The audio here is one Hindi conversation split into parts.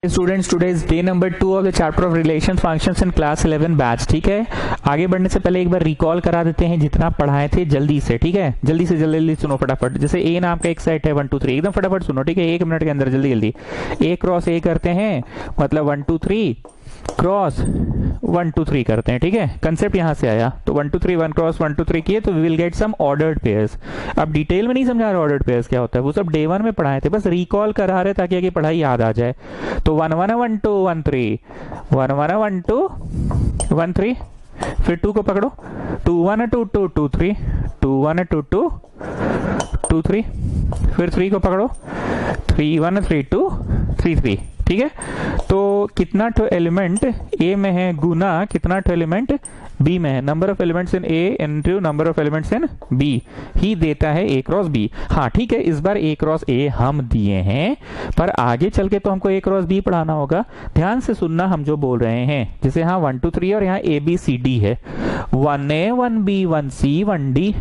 Students, today is day number 2 of the chapter of relation functions in class 11 batch. ठीक है, आगे बढ़ने से पहले एक बार रिकॉल करा देते हैं जितना पढ़ाए थे जल्दी से। ठीक है, जल्दी सुनो फटाफट। जैसे ए नाम का एक सेट है 1 2 3, एकदम फटाफट सुनो। ठीक है, 1 मिनट के अंदर जल्दी ए क्रॉस ए करते हैं, मतलब 1 2 3 क्रॉस 1 2 3 करते हैं। ठीक है, कंसेप्ट यहां से आया। तो 1 2 3 1 क्रॉस 1 2 3 किए तो we will get some ordered pairs. अब डिटेल में नहीं समझा रहा ऑर्डर्ड पेयर्स क्या होता है, वो सब डे 1 में पढ़ाए थे, बस रिकॉल करा रहे ताकि आगे पढ़ाई याद आ जाए। तो 1 1 1 2 1 3 1 1 1 2 1 3, फिर 2 को पकड़ो, 2 1 2 2 2 3 2 1 2 2 2 3, फिर 3 को पकड़ो, 3 1 3 2 3 3। ठीक है, तो कितना ठो एलिमेंट ए में है गुना कितना ठो एलिमेंट बी में है, number of elements in A into number of elements in B ही देता है ए क्रॉस बी। हाँ ठीक है, इस बार ए क्रॉस ए हम दिए हैं, पर आगे चल के तो हमको ए क्रॉस बी पढ़ाना होगा। ध्यान से सुनना हम जो बोल रहे हैं। जैसे यहाँ 1 2 3 और यहाँ ए बी सी डी है, 1A 1B 1C 1D,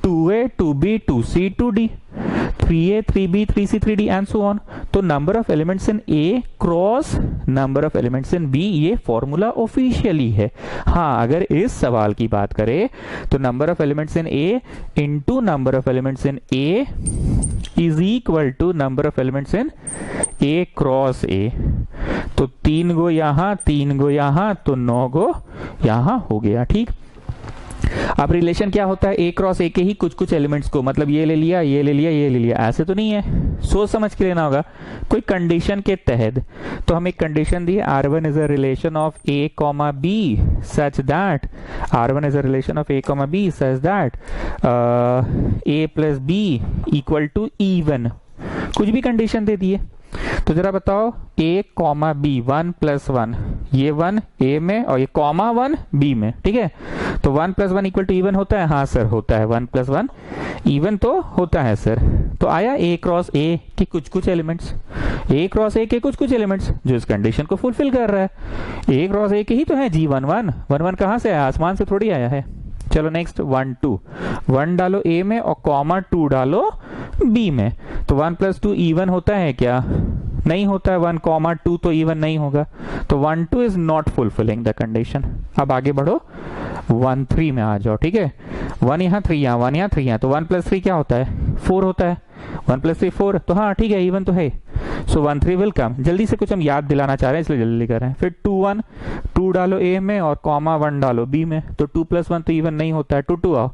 2A 2B 2C 2D, 3A 3B 3C 3D and so on. तो number of elements in A cross number of elements in B, ये फॉर्मूला ऑफिशियली है। हाँ, अगर इस सवाल की बात करें तो number of elements in A into number of elements in A is equal to number of elements in A cross A. तो 3 गो यहां 3 गो यहां, तो 9 गो यहां हो गया। ठीक, अब रिलेशन क्या होता है, ए क्रॉस ए के ही कुछ कुछ एलिमेंट्स को, मतलब ये ले लिया ये ले लिया ये ले लिया, ऐसे तो नहीं है, सोच समझ के लेना होगा कोई कंडीशन के तहत। तो हम एक कंडीशन दी, R1 is a relation of a comma b such that R1 is a relation of a comma b such that a plus B equal to even, कुछ भी कंडीशन दे दिए। तो जरा बताओ, a कॉमा बी 1 प्लस 1, ये 1 a में और ये कॉमा 1 b में। ठीक है, तो 1 प्लस 1 इक्वल टू इवन होता है। हाँ सर होता है, 1 प्लस 1 इवन तो होता है सर। तो आया a क्रॉस a के कुछ कुछ एलिमेंट्स, a क्रॉस a के कुछ कुछ एलिमेंट्स जो इस कंडीशन को फुलफिल कर रहा है। a क्रॉस a के ही तो है G11, 1 1 कहां से आया, आसमान से थोड़ी आया है। चलो नेक्स्ट 1 2, 1 डालो a में और कॉमा 2 डालो b में। तो 1 प्लस 2 इवन होता है क्या, नहीं होता है। 1 कॉमा 2 तो इवन नहीं होगा, तो 1 2 is not fulfilling the condition. अब आगे बढ़ो 1 3 में आ जाओ। ठीक है, 1 यहाँ 3 यहाँ 1 यहाँ 3 यहाँ, तो 1 प्लस 3 क्या होता है, 4 होता है। 1 प्लस 3 4, तो हाँ ठीक है इवन तो है। सो 1 3 विल कम। जल्दी से कुछ हम याद दिलाना चाह रहे हैं इसलिए जल्दी कर रहे हैं। फिर 2 1, 2 डालो a में और कॉमा 1 डालो b में, तो 2 प्लस 1 तो इवन नहीं होता है। 2 2 आओ,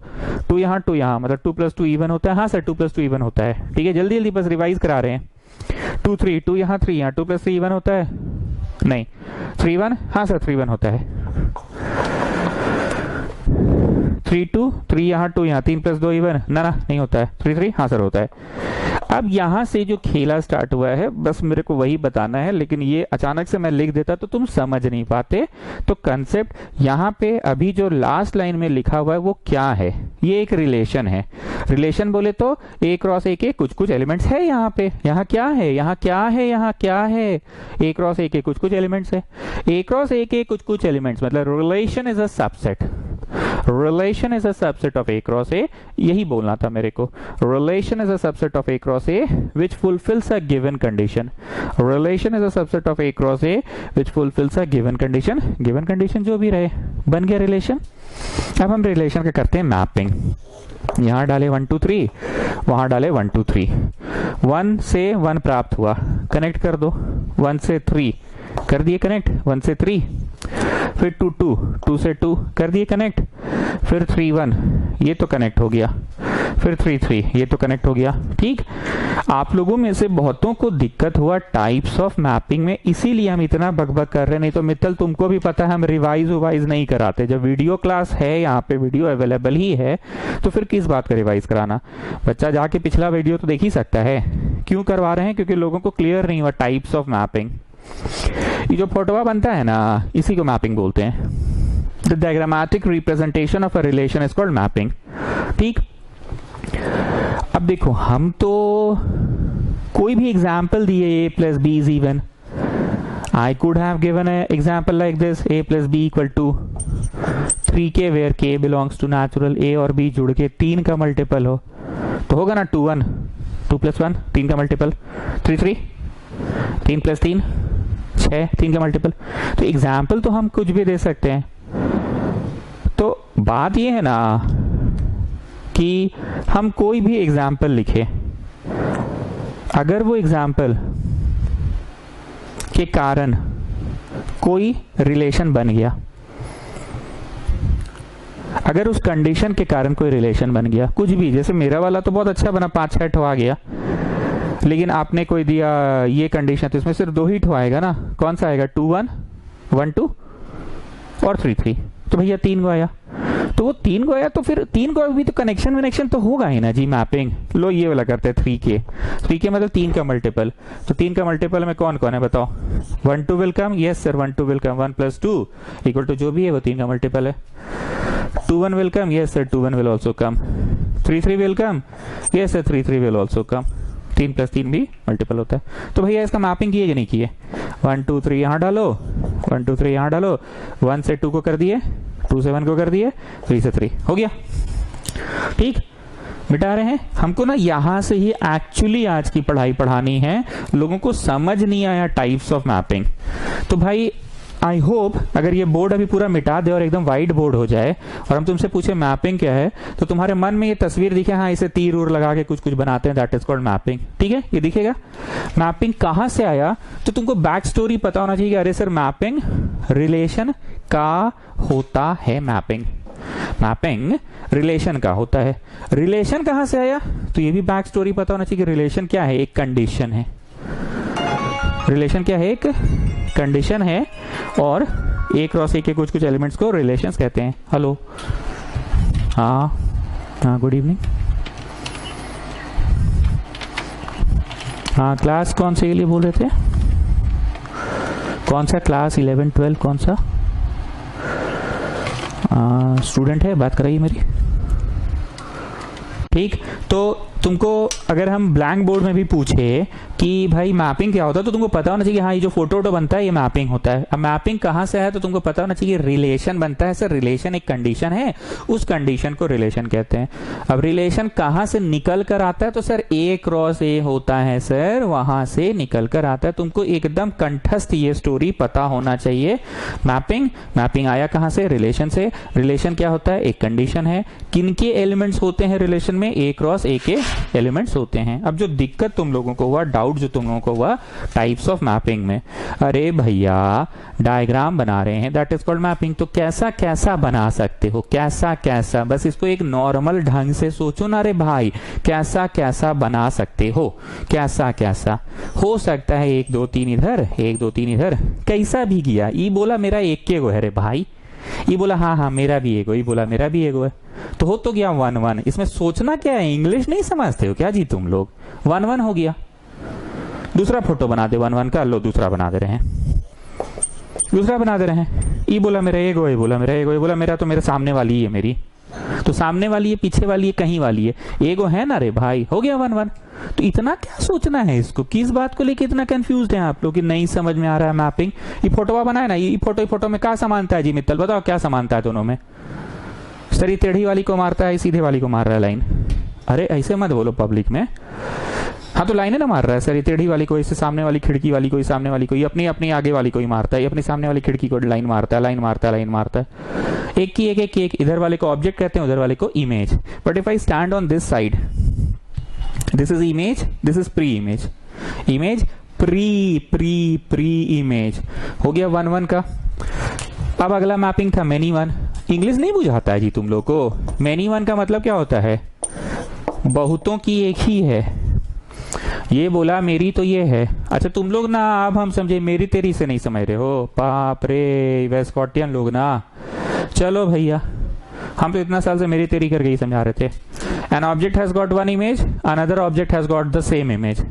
2 यहाँ, मतलब 2 प्लस 2 इवन होता है। हाँ सर 2 प्लस 2 इवन होता है। ठीक है, जल्दी बस रिवाइज करा रहे हैं। 2 3, 2 यहाँ 3 यहाँ, 2 प्लस 3 इवन होता है, नहीं। 3 1, हाँ सर 3 1 होता है। 3 2, 3 यहाँ 2 यहाँ, 3 प्लस 2 इवन, ना नहीं होता है। 3 3, हाँ सर होता है। अब यहां से जो खेला स्टार्ट हुआ है बस मेरे को वही बताना है, लेकिन ये अचानक से मैं लिख देता तो तुम समझ नहीं पाते। तो कंसेप्ट यहाँ पे अभी जो लास्ट लाइन में लिखा हुआ है वो क्या है, ये एक रिलेशन है। रिलेशन बोले तो ए क्रॉस ए के कुछ कुछ एलिमेंट्स है यहाँ पे। यहाँ क्या है, यहाँ क्या है, यहाँ क्या है, ए क्रॉस ए के कुछ कुछ एलिमेंट्स है। ए क्रॉस ए के कुछ कुछ एलिमेंट्स मतलब relation is a subset, relation is a subset of a cross ए, यही बोलना था मेरे को। Relation is a subset of a cross a which fulfils a given condition. Relation is a subset of a cross a which fulfils a given condition. Given condition जो भी रहे, बन गया रिलेशन। अब हम रिलेशन का करते हैं मैपिंग। यहां डाले 1 2 3, वहां डाले 1 2 3, 1 से 1 प्राप्त हुआ, कनेक्ट कर दो। 1 से 3 कर दिए कनेक्ट, 1 से 3, फिर 2 2, 2 से 2 कर दिए कनेक्ट, फिर 3 1 ये तो कनेक्ट हो गया, फिर 3 3 ये तो कनेक्ट हो गया। ठीक, आप लोगों में से बहुतों को दिक्कत हुआ टाइप्स ऑफ मैपिंग में, इसीलिए हम इतना बकबक कर रहे हैं। नहीं तो मित्तल तुमको भी पता है हम रिवाइज नहीं कराते। जब वीडियो क्लास है, यहाँ पे वीडियो अवेलेबल ही है, तो फिर किस बात का रिवाइज कराना। बच्चा जाके पिछला वीडियो तो देख ही सकता है। क्यों करवा रहे हैं, क्योंकि लोगों को क्लियर नहीं हुआ टाइप्स ऑफ मैपिंग। ये जो फोटोवा बनता है ना, इसी को मैपिंग बोलते हैं। The diagrammatic representation of a relation is called mapping. ठीक, अब देखो हम तो कोई भी एग्जाम्पल दिए, A plus B is even. I could have given a example like this, A plus B equal to 3k where k belongs to natural. A और बी जुड़ के 3 का मल्टीपल हो तो होगा ना 2 1, 2 प्लस 1 3 का मल्टीपल, 3 3 3 + 3 6, 3 का मल्टीपल। तो एग्जाम्पल तो हम कुछ भी दे सकते हैं। तो बात ये है ना कि हम कोई भी एग्जाम्पल लिखे, अगर वो एग्जाम्पल के कारण कोई रिलेशन बन गया, अगर उस कंडीशन के कारण कोई रिलेशन बन गया, कुछ भी, जैसे मेरा वाला तो बहुत अच्छा बना, 5-6 ठो आ गया, लेकिन आपने कोई दिया ये कंडीशन, तो इसमें सिर्फ 2 ही ठो आएगा ना। कौन सा आएगा? 2-1, 1-2 और 3-3। तो भैया 3 को आया, तो वो 3 को आया, तो फिर 3 को भी तो कनेक्शन तो होगा ही ना जी। मैपिंग लो ये वाला करते हैं 3K मतलब 3 का मल्टीपल। तो 3 का मल्टीपल में कौन कौन है बताओ? 1-2 will come, yes sir 1-2 will come, 1 + 2 = जो भी है वो 3 का मल्टीपल है। 2-1 will come, yes sir 2-1 will also come। 3-3 will come, yes sir 3-3 will also come। 3 + 3 भी मल्टीपल होता है। तो भैया इसका मैपिंग किए कि नहीं किए? 1 2 3 यहाँ डालो, 1 2 3 यहाँ डालो, 1 से 2 को कर दिए, 2 से 1 को कर दिए, 3 से 3 हो गया। ठीक, मिटा रहे हैं। हमको ना यहां से ही एक्चुअली आज की पढ़ाई पढ़ानी है। लोगों को समझ नहीं आया टाइप्स ऑफ मैपिंग। तो भाई आई होप अगर ये बोर्ड अभी पूरा मिटा दे और एकदम वाइट बोर्ड हो जाए और हम तुमसे पूछे मैपिंग क्या है, तो तुम्हारे मन में ये तस्वीर दिखे, हाँ इसे तीर उर लगा के कुछ कुछ बनाते हैं, दैट इज कॉल्ड मैपिंग। ठीक है, ये दिखेगा। मैपिंग कहां से आया, तो तुमको बैक स्टोरी पता होना चाहिए कि अरे सर मैपिंग रिलेशन का होता है। मैपिंग रिलेशन का होता है। रिलेशन कहां से आया, तो ये भी बैक स्टोरी पता होना चाहिए कि रिलेशन क्या है, एक कंडीशन है। रिलेशन क्या है, एक कंडीशन है, और A क्रॉस A के कुछ कुछ एलिमेंट्स को रिलेशंस कहते हैं। हेलो, हाँ गुड इवनिंग। हाँ क्लास कौन से के लिए बोल रहे थे? कौन सा क्लास? 11 12 कौन सा स्टूडेंट है? बात कराइए मेरी। ठीक, तो तुमको अगर हम ब्लैंक बोर्ड में भी पूछे कि भाई मैपिंग क्या होता है, तो तुमको पता होना चाहिए कि हाँ ये जो फोटो बनता है ये मैपिंग होता है। अब मैपिंग कहाँ से है, तो तुमको पता होना चाहिए रिलेशन बनता है। सर रिलेशन एक कंडीशन है, उस कंडीशन को रिलेशन कहते हैं। अब रिलेशन कहाँ से निकल कर आता है, तो सर A क्रॉस A होता है सर, वहां से निकल कर आता है। तुमको एकदम कंठस्थ ये स्टोरी पता होना चाहिए। मैपिंग आया कहाँ से? रिलेशन से। रिलेशन क्या होता है? एक कंडीशन है। किनके एलिमेंट्स होते हैं रिलेशन में? A क्रॉस A के एलिमेंट्स होते हैं। अब जो दिक्कत तुम लोगों को हुआ, डाउट जो तुम लोगों को हुआ टाइप्स ऑफ मैपिंग में, अरे भैया डायग्राम बना रहे हैं, दैट इज कॉल्ड मैपिंग। तो कैसा कैसा बना सकते हो? कैसा कैसा, बस इसको एक नॉर्मल ढंग से सोचो ना रे भाई, कैसा कैसा बना सकते हो? कैसा कैसा हो सकता है? 1 2 3 इधर, 1 2 3 इधर, कैसा भी किया। ये बोला मेरा 1 के गो है रे भाई, ये बोला हाँ मेरा भी एगो, ये बोला मेरा भी एगो है, तो हो तो गया 1 1। इसमें सोचना क्या है? इंग्लिश नहीं समझते हो क्या जी तुम लोग? 1 1 हो गया। दूसरा फोटो बना दे 1 1 का, लो दूसरा बना दे रहे हैं, दूसरा बना दे रहे हैं। ये बोला मेरा एगो, ये बोला मेरा एगो, ये बोला मेरा तो मेरे सामने वाली है मेरी, तो सामने वाली है, पीछे वाली है, कहीं वाली है, एगो है ना रे भाई, हो गया 1 1। तो इतना क्या सोचना है इसको? किस बात को लेके इतना कंफ्यूज है आप लोग कि नहीं समझ में आ रहा है मैपिंग? ये फोटो बनाए ना, ये फोटो में क्या समानता है जी मित्तल, बताओ क्या समानता है दोनों में? सर ये टेढ़ी वाली को मारता है, सीधे वाली को मार रहा है लाइन। अरे ऐसे मत बोलो पब्लिक में। हाँ तो लाइन है ना मार रहा है सर, ये टेढ़ी वाली को, इससे सामने वाली खिड़की वाली को, सामने वाली को, अपनी अपनी आगे वाली को ही मारता है, अपनी सामने वाली खिड़की को लाइन मारता है, लाइन मारता है, लाइन मारता है। एक की एक इधर वाले को ऑब्जेक्ट कहते हैं, उधर वाले को image. But if I stand on this side, this is image, this is pre image, image pre image, हो गया 1 1 का। अब अगला मैपिंग था मेनी 1। इंग्लिश नहीं बुझाता है जी तुम लोग को? मेनी 1 का मतलब क्या होता है? बहुतों की एक ही है। ये बोला मेरी तो ये है। अच्छा तुम लोग ना, अब हम समझे मेरी तेरी से नहीं समझ रहे हो, बाप रे वेस्कॉटियन लोग ना। चलो भैया, हम तो इतना साल से मेरी तेरी करके ही समझा रहे थे। An object has got one image, another object has got the same image.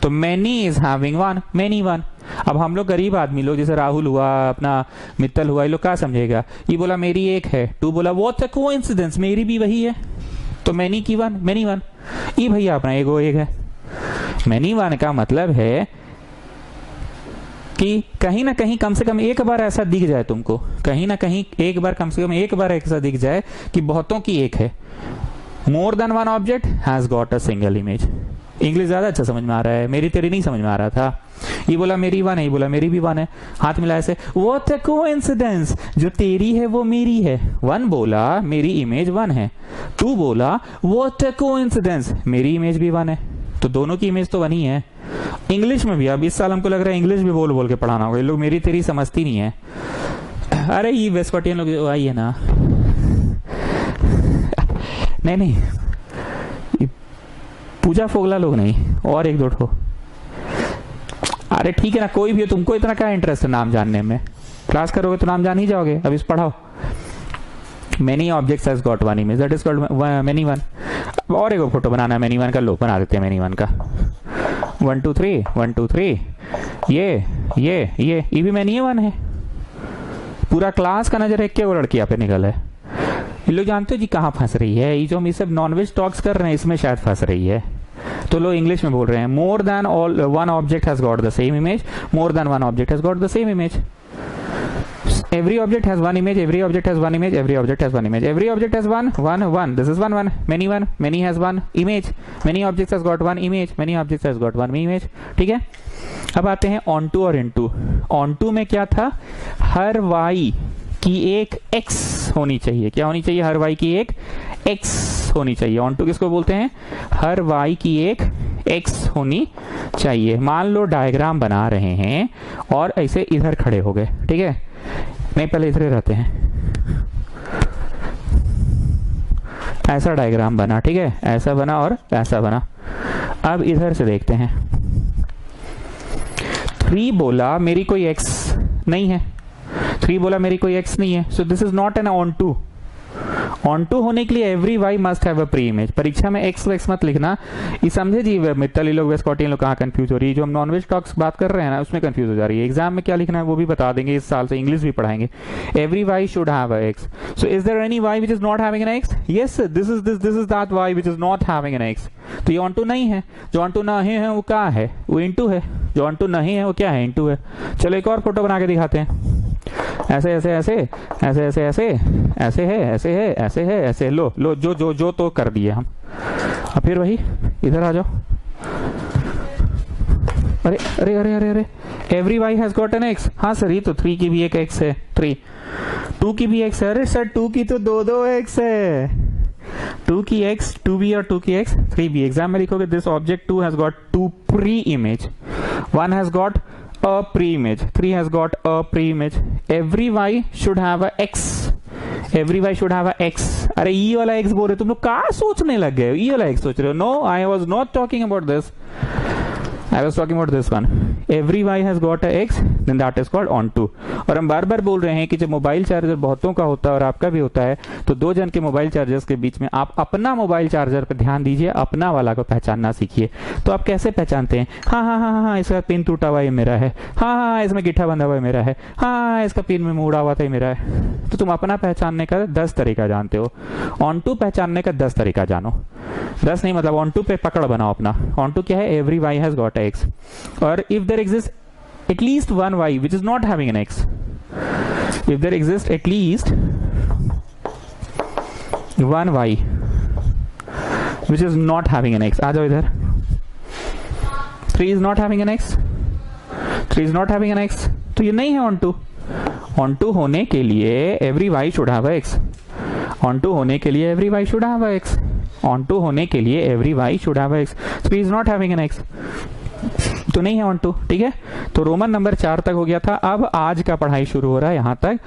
तो many is having one, many one. अब हम लोग गरीब आदमी लोग, जैसे राहुल हुआ, अपना मित्तल हुआ, ये लोग क्या समझेगा? ये बोला मेरी एक है, तू बोला व्हाट्स अ कोइंसिडेंस, मेरी भी वही है, तो मैनी की 1, मैनी 1। ये भैया अपना एगो एक है। मैनी 1 का मतलब है कि कहीं ना कहीं कम से कम एक बार ऐसा दिख जाए तुमको, कहीं ना कहीं एक बार, कम से कम एक बार ऐसा दिख जाए कि बहुतों की एक है। मोर than one object has got a single image. English ज्यादा अच्छा समझ में आ रहा है, मेरी तेरी नहीं समझ में आ रहा था। ये बोला मेरी वन है, ये बोला मेरी भी वन है, हाथ मिला ऐसे, व्हाट अ कोइंसिडेंस, जो तेरी है वो मेरी है। वन बोला मेरी इमेज वन है, तू बोला व्हाट अ कोइंसिडेंस मेरी इमेज भी वन है, तो दोनों की इमेज तो वन ही है। इंग्लिश में भी अब इस साल हमको लग रहा है इंग्लिश भी बोल बोल के पढ़ाना होगा, ये लोग मेरी तेरी समझती नहीं है। अरे ये वेस्टकोटियन लोग आइए ना, नहीं पूजा फोगला लोग नहीं, और एक दो ठो। अरे ठीक है ना, कोई भी हो, तुमको इतना क्या इंटरेस्ट है नाम जानने में, क्लास करोगे तो नाम जान ही जाओगे। अब इस पढ़ाओ, many objects has got one image that is called many one. और एक फोटो बनाना है मेनी वन का, लो बना देते हैं मेनी वन का। 1 2 3 1 2 3, ये भी मेनी वन है। पूरा क्लास का नजर एक के वो लड़की यहाँ पे निकल है। ये लोग जानते हो जी कहाँ फंस रही है, ये जो हम ये सब नॉनवेज टॉक्स कर रहे हैं इसमें शायद फंस रही है। तो लोग इंग्लिश में बोल रहे हैं more than all one object has got the same image, more than one object has got the same image. Every object has one image, every object has one image, every object has one image, every object has one. This is one. Many has one image, many objects has got one image, many objects has got one image. ठीक है। अब आते हैं onto और into। onto में क्या था, हर y की एक x होनी चाहिए। क्या होनी चाहिए, हर y की एक x होनी चाहिए। onto किसको बोलते हैं, हर y की एक x होनी चाहिए। मान लो डायग्राम बना रहे हैं और ऐसे इधर खड़े हो गए, ठीक है, नहीं पहले इधर रहते हैं, ऐसा डायग्राम बना, ठीक है, ऐसा बना और ऐसा बना। अब इधर से देखते हैं, 3 बोला मेरी कोई x नहीं है, 3 बोला मेरी कोई x नहीं है, so this is not an onto. Onto होने के लिए every y must have a preimage. परीक्षा में एक्स वेक्स मत लिखना, ये समझे जी। मित्तली लोग वेस्टकोटियन लोग कहाँ कंफ्यूज हो रही है, जो हम नॉनवेज टॉक्स बात कर रहे हैं ना उसमें कंफ्यूज हो जा रही है। एग्जाम में क्या लिखना है वो भी बता देंगे, इस साल से इंग्लिश भी पढ़ाएंगे। Every y should have a x, so is there any y which is not having an x? Yes, this is that y which is not having an x. तो ये ऑन टू नहीं है, जो ऑन टू नहीं है वो क्या है, वो इनटू है, जो ऑन टू नहीं है वो क्या है, इनटू है। चलो एक और फोटो बना के दिखाते हैं, ऐसे ऐसे ऐसे ऐसे ऐसे ऐसे ऐसे है, ऐसे है, ऐसे है, ऐसे। लो लो जो जो जो तो कर दिए हम। अब फिर वही, इधर आ जाओ। अरे अरे अरे अरे अरे, every y has got an x. हाँ सर, ये तो 3 की भी एक एक्स है, 3 2 की भी एक्स है। अरे सर 2 की तो दो एक्स है, 2 की एक्स 2b और 2 की एक्स 3b। एग्जाम में लिखोगे this object 2 has got 2 pre image, 1 has got a pre-image, 3 has got a pre-image. Every y should have a x, every y should have a x. अरे ई वाला x बोल रहे तुम लोग, कहाँ सोचने लग गए, ई वाला x सोच रहे हो? No, I was not talking about this. I was talking about this one. Every y has got a x, then that is called onto. और हम बार बार बोल रहे हैं कि जब मोबाइल चार्जर बहुतों का होता है और आपका भी होता है, तो 2 जन के मोबाइल चार्जर्स के बीच में आप अपना मोबाइल चार्जर पर ध्यान दीजिए, अपना वाला को पहचानना सीखिए। तो आप कैसे पहचानते हैं? हाँ हाँ हाँ हाँ, इसका पिन टूटा हुआ ये मेरा है, हाँ हाँ इसमें गिट्ठा बंधा हुआ मेरा है, हाँ इसका पिन में मुड़ा हुआ था ये मेरा है। तो तुम अपना पहचानने का 10 तरीका जानते हो, ऑन टू पहचानने का 10 तरीका जानो। 10 नहीं, मतलब ऑन टू पे पकड़ बनाओ अपना। ऑन टू क्या है, every y has got x, और if there exists at least one y which is not having an x, if there exists at least one y which is not having an x, आ जाओ इधर। 3 is not having an x, 3 is not having an x, तो ये नहीं है ऑन टू। ऑन टू होने के लिए every y should have a x, onto होने के लिए every y should have a x, onto होने के लिए every y should have a x, 3 is not having an x, तो नहीं है ऑन टू। ठीक है, तो रोमन नंबर 4 तक हो गया था। अब आज का पढ़ाई शुरू हो रहा है यहां तक,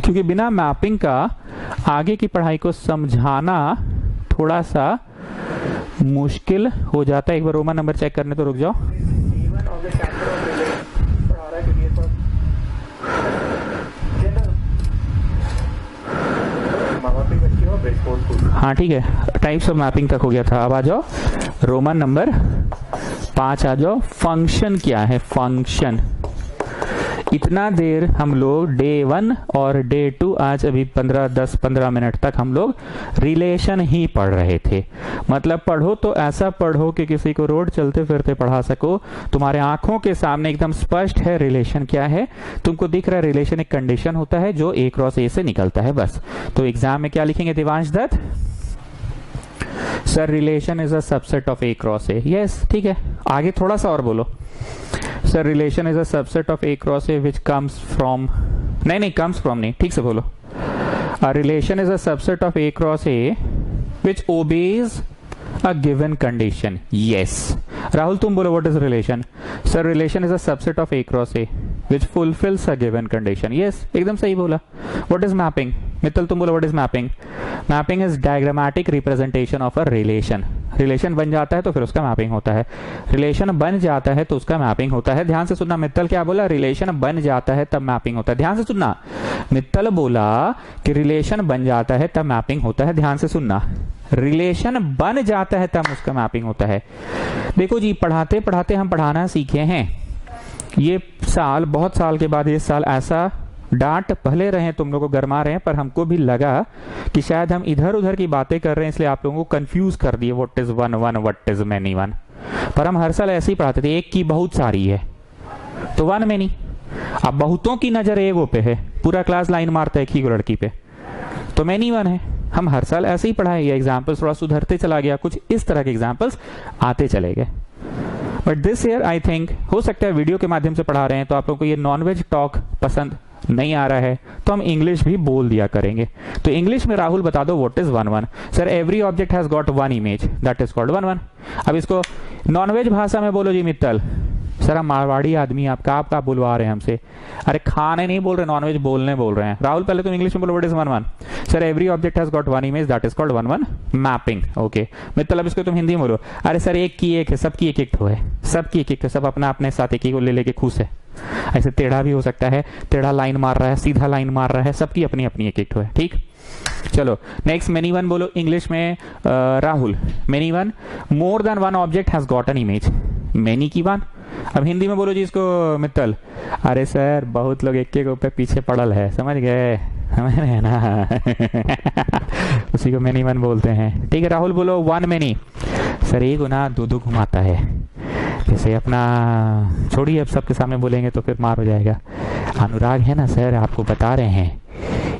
क्योंकि बिना मैपिंग का आगे की पढ़ाई को समझाना थोड़ा सा मुश्किल हो जाता है। एक बार रोमन नंबर चेक करने तो रुक जाओ। हाँ ठीक है, टाइप्स ऑफ मैपिंग तक हो गया था। अब आ जाओ रोमन नंबर 5 आ जाओ। फंक्शन क्या है, फंक्शन। इतना देर हम लोग डे 1 और डे 2, आज अभी 10-15 मिनट तक हम लोग रिलेशन ही पढ़ रहे थे। मतलब पढ़ो तो ऐसा पढ़ो कि किसी को रोड चलते फिरते पढ़ा सको, तुम्हारे आंखों के सामने एकदम स्पष्ट है रिलेशन क्या है, तुमको दिख रहा है रिलेशन एक कंडीशन होता है जो A क्रॉस A से निकलता है, बस। तो एग्जाम में क्या लिखेंगे Divansh Dutt? Sir relation is a subset of a cross a. Yes, ठीक है, आगे थोड़ा सा और बोलो। Sir relation is a subset of a cross a which comes from, नहीं कम्स फ्रॉम नहीं, ठीक से बोलो। A relation is a subset of a cross a which obeys a given condition. Yes. Rahul, तुम बोलो what is relation? Sir, relation is a subset of A cross A which fulfills a given condition. Yes, एकदम सही बोला। What is mapping? मित्तल तुम बोलो what is mapping? Mapping is diagrammatic representation of a relation. Relation बन जाता है तो फिर उसका मैपिंग होता है। रिलेशन बन जाता है तो उसका मैपिंग होता है। ध्यान से सुनना, मित्तल क्या बोला? रिलेशन बन जाता है तब मैपिंग होता है। ध्यान से सुनना, मित्तल बोला कि रिलेशन बन जाता है तब मैपिंग होता है। ध्यान से सुनना, रिलेशन बन जाता है तब उसका मैपिंग होता है। देखो जी, पढ़ाते पढ़ाते हम पढ़ाना सीखे हैं। ये साल, बहुत साल के बाद इस साल ऐसा डांट भले रहे, तुम लोगों को गरमा रहे हैं, पर हमको भी लगा कि शायद हम इधर उधर की बातें कर रहे हैं, इसलिए आप लोगों को कंफ्यूज कर दिए what is one one, what is many one. पर हम हर साल ऐसे ही पढ़ाते थे, एक की बहुत सारी है तो वन मैनी। अब बहुतों की नजर एगो पे है, पूरा क्लास लाइन मारता है एक ही लड़की पे, तो मैनी वन है। हम हर साल ऐसे ही पढ़ाए, ये एग्जाम्पल्स थोड़ा सुधरते चला गया, कुछ इस तरह के एग्जाम्पल्स आते चले गए। But this year I think, हो सकता है वीडियो के माध्यम से पढ़ा रहे हैं तो आप लोगों को ये नॉनवेज टॉक पसंद नहीं आ रहा है, तो हम इंग्लिश भी बोल दिया करेंगे। तो इंग्लिश में राहुल बता दो what is one one. Sir every object has got one image, that is called one one. अब इसको नॉनवेज भाषा में बोलो जी मित्तल। सर हम मारवाड़ी आदमी, आप बुलवा रहे हैं हमसे? अरे खाने नहीं बोल रहे, नॉनवेज बोलने बोल रहे हैं। राहुल पहले तुम इंग्लिश में बोलो what is one one. Sir every object has got one image, that is called one one mapping. Okay Mittal, अब इसको तुम हिंदी में बोलो। अरे सर एक की एक है, सबकी एक एक ठो है, सबकी एक एक ठो, सब अपना अपने साथ एक ही को ले लेके खुश है। ऐसे टेढ़ा भी हो सकता है, टेढ़ा लाइन मार रहा है, सीधा लाइन मार रहा है, सबकी अपनी अपनी एक एक ठो है। ठीक, चलो नेक्स्ट मेनी वन बोलो इंग्लिश में। Rahul, many one, more than one object has got an image, many की वन। अब हिंदी में बोलो जी इसको मित्तल। अरे सर बहुत लोग एक एक पे पीछे पड़ल है, समझ गए, समझ रहे हैं ना उसी को मेनी वन बोलते हैं। ठीक है राहुल बोलो वन मेनी। सर एक गुना दो दो घुमाता है, जैसे अपना छोड़िए, अब सबके सामने बोलेंगे तो फिर मार हो जाएगा। अनुराग है ना सर, आपको बता रहे हैं,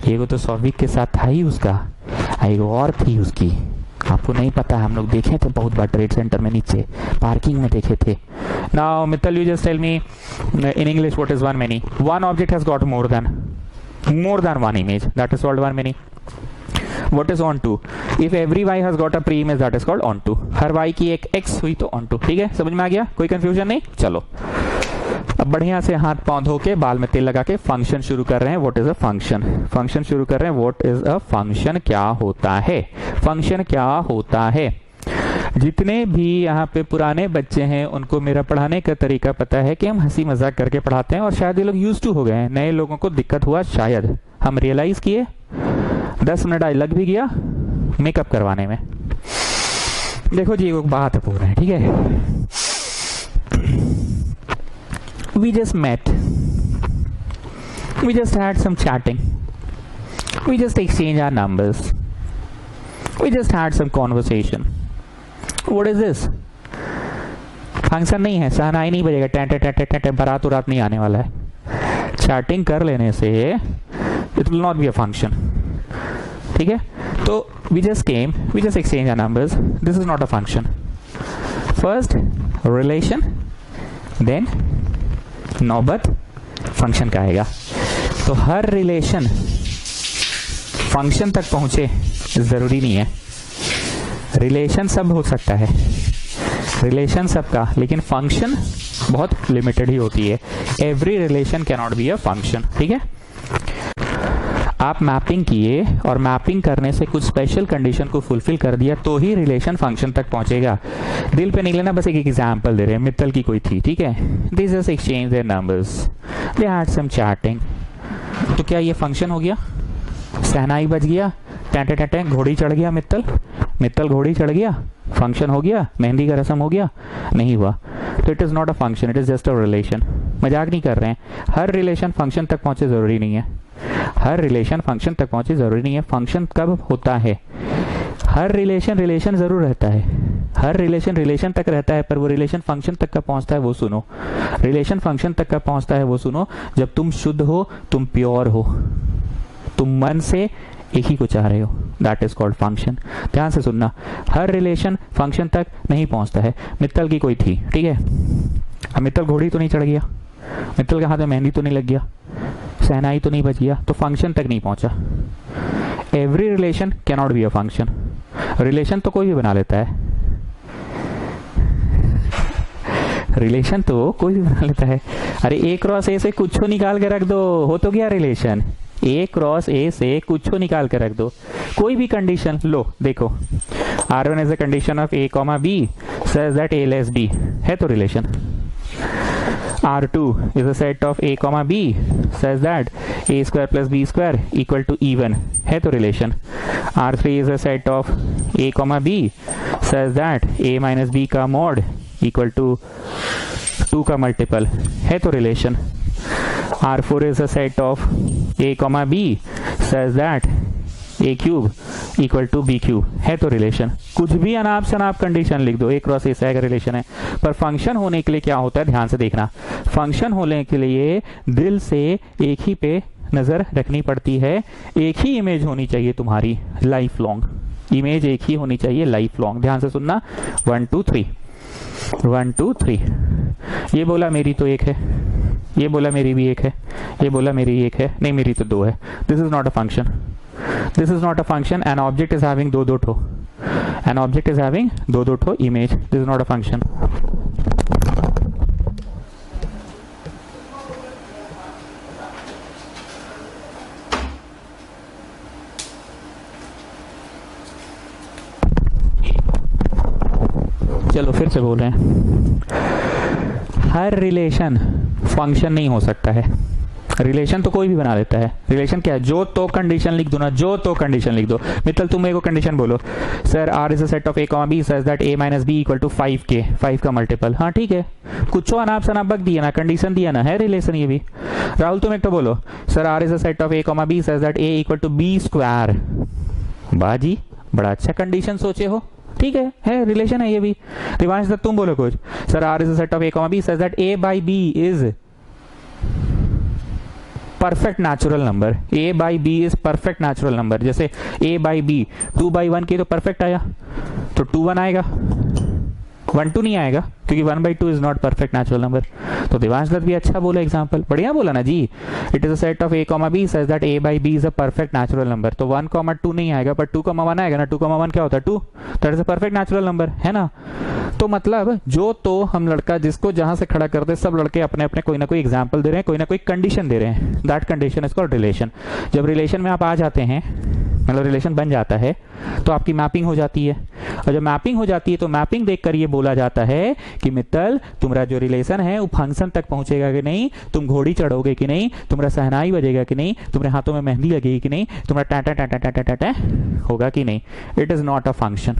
एगो तो सौविक के साथ था ही उसका, एगो और थी उसकी, आपको नहीं पता, हम लोग देखे थे बहुत बार ट्रेड सेंटर में नीचे पार्किंग में देखे थे। Now Mittal you just tell me in English what is one many. One object has got more than one image, that is called one many. What is on to? If every y has got a pre-image, that is called on to. Her y की एक x हुई तो on to। ठीक है, समझ में आ गया, कोई कंफ्यूजन नहीं। चलो अब बढ़िया से हाथ पांव धो के बाल में तेल लगा के फंक्शन शुरू कर रहे हैं। What is a function? Function शुरू कर रहे हैं। What is a function? क्या होता है फंक्शन? क्या होता है? जितने भी यहाँ पे पुराने बच्चे हैं उनको मेरा पढ़ाने का तरीका पता है कि हम हंसी मजाक करके पढ़ाते हैं, और शायद ये लोग यूज टू हो गए हैं। नए लोगों को दिक्कत हुआ, शायद हम रियलाइज किए, 10 मिनट आज लग भी गया मेकअप करवाने में। देखो जी एक बात बोल रहे हैं, ठीक है। We just met, we just had some chatting, we just exchanged our numbers, we just had some conversation. What is this? Function नहीं है, शहनाई नहीं बजेगा, टेंटे टेंटे टेंटे, बारात उरात नहीं आने वाला है। चैटिंग कर लेने से it will not be a function, ठीक है। तो we just came, we just exchanged our numbers, this is not a function. First relation, then नौबत फंक्शन का आएगा। तो हर रिलेशन फंक्शन तक पहुंचे जरूरी नहीं है। रिलेशन सब हो सकता है, रिलेशन सबका, लेकिन फंक्शन बहुत लिमिटेड ही होती है। Every relation can not be a function, ठीक है। आप मैपिंग किए और मैपिंग करने से कुछ स्पेशल कंडीशन को फुलफिल कर दिया तो ही रिलेशन फंक्शन तक पहुंचेगा। दिल पे नहीं लेना, बस एक एग्जांपल दे रहे हैं। मित्तल की कोई थी, ठीक है, they just exchange their numbers, they had some chatting, तो क्या ये फंक्शन हो गया? सहनाई बज गया, टेंटे टेंटे घोड़ी चढ़ गया, मित्तल घोड़ी चढ़ गया, फंक्शन हो गया? मेहंदी का रस्म हो गया? नहीं हुआ। तो it is not a function, it is just a relation. मजाक नहीं कर रहे हैं। हर रिलेशन फंक्शन तक पहुंचे जरूरी नहीं है, हर रिलेशन फंक्शन तक पहुंचे जरूरी नहीं है। फंक्शन कब होता है? हर रिलेशन जरूर रहता है, हर रिलेशन तक रहता है, पर वो रिलेशन फंक्शन तक का पहुंचता है वो सुनो। रिलेशन फंक्शन तक का पहुंचता है वो सुनो जब तुम शुद्ध हो, तुम प्योर हो, तुम मन से एक ही को चाह रहे हो, दैट इज कॉल्ड फंक्शन। ध्यान से सुनना, हर रिलेशन फंक्शन तक नहीं पहुंचता है। मित्तल की कोई थी, ठीक है, अब मित्तल घोड़ी तो नहीं चढ़ गया, मित्तल के हाथ में मेहंदी तो नहीं लग गया, सहनाई तो नहीं बच गया, तो फंक्शन तक नहीं पहुंचा। Every relation can not be a function. Relation तो कोई भी बना लेता है, रिलेशन तो कोई भी बना लेता है। अरे ए क्रॉस ए से कुछ निकाल के रख दो, हो तो गया रिलेशन। ए क्रॉस ए से कुछ निकाल के रख दो, कोई भी कंडीशन लो। देखो R1 is a condition of A, B says that A less B, है तो relation. R2 is a set of A, B says that A square plus B square equal to even, है तो relation. R3 is a set of A, B says that A minus B का mod equal to 2 का मल्टीपल, है तो relation. R4 is a set of A, B says that A cube equal to B cube, है तो रिलेशन। कुछ भी अनाप शनाप कंडीशन लिख दो, A क्रॉस A से रिलेशन है। पर फंक्शन होने के लिए क्या होता है, ध्यान से देखना, फंक्शन होने के लिए दिल से एक ही पे नजर रखनी पड़ती है, एक ही इमेज होनी चाहिए तुम्हारी लाइफ लॉन्ग, इमेज एक ही होनी चाहिए लाइफ लॉन्ग। ध्यान से सुनना, 1 2 3 1 2 3। ये बोला मेरी तो एक है, ये बोला मेरी भी एक है, ये बोला मेरी एक है, नहीं मेरी तो दो है। This is not a function, this is not a function. An object is having दो ठो, एन ऑब्जेक्ट इज हैविंग दो ठो image, this is not a function. चलो फिर से बोल रहे हैं, हर रिलेशन फंक्शन नहीं हो सकता है। रिलेशन तो कोई भी बना लेता है। रिलेशन क्या है, जो तो कंडीशन लिख दो ना, जो तो कंडीशन लिख दो। मित्तल तुम एक कंडीशन बोलो, sir R is a set of A, B such that A minus B equal to 5K, 5 का मल्टीपल। हाँ ठीक है, कुछ अनाप शनाप बक दिया ना, कंडीशन दिया ना, है रिलेशन ये भी। राहुल तुम एक तो बोलो, sir R is a set of A, B such that A equal to B square. बाजी बड़ा अच्छा कंडीशन सोचे हो, ठीक है रिलेशन है ये भी। रिवांश दत्त तुम बोलो कुछ, sir R is a set of A, B such that A by B is perfect natural number, A by B is perfect natural number. जैसे A बाई B 2/1 की तो परफेक्ट आया, तो 2/1 आएगा, 1/2 नहीं आएगा, क्योंकि 1/2 is not perfect natural number. तो देवांश दत्त भी अच्छा बोला, एग्जांपल बढ़िया बोला ना जी। It is a set of A, B such that A by B is a perfect natural number. तो 1,2 नहीं आएगा, पर 2,1 आएगा ना। 2,1 क्या होता है, 2, that is a perfect natural number, है ना। तो मतलब जो तो हम लड़का जिसको जहां से खड़ा करते हैं, सब लड़के अपने अपने कोई ना कोई एग्जाम्पल दे रहे हैं, कोई ना कोई कंडीशन दे रहे हैं। That condition is called relation. जब रिलेशन में आप आ जाते हैं, मतलब रिलेशन बन जाता है, तो आपकी मैपिंग हो जाती है। और जब मैपिंग हो जाती है तो मैपिंग देखकर ये बोला जाता है कि मित्तल तुम्हारा जो रिलेशन है वो फंक्शन तक पहुंचेगा कि नहीं, तुम घोड़ी चढ़ोगे कि नहीं, तुम्हारा सहनाई बजेगा कि नहीं, तुम्हारे हाथों में मेहंदी लगेगी कि नहीं, तुम्हारा टाटा टाटा टाटा टाटा होगा कि नहीं। It is not a function.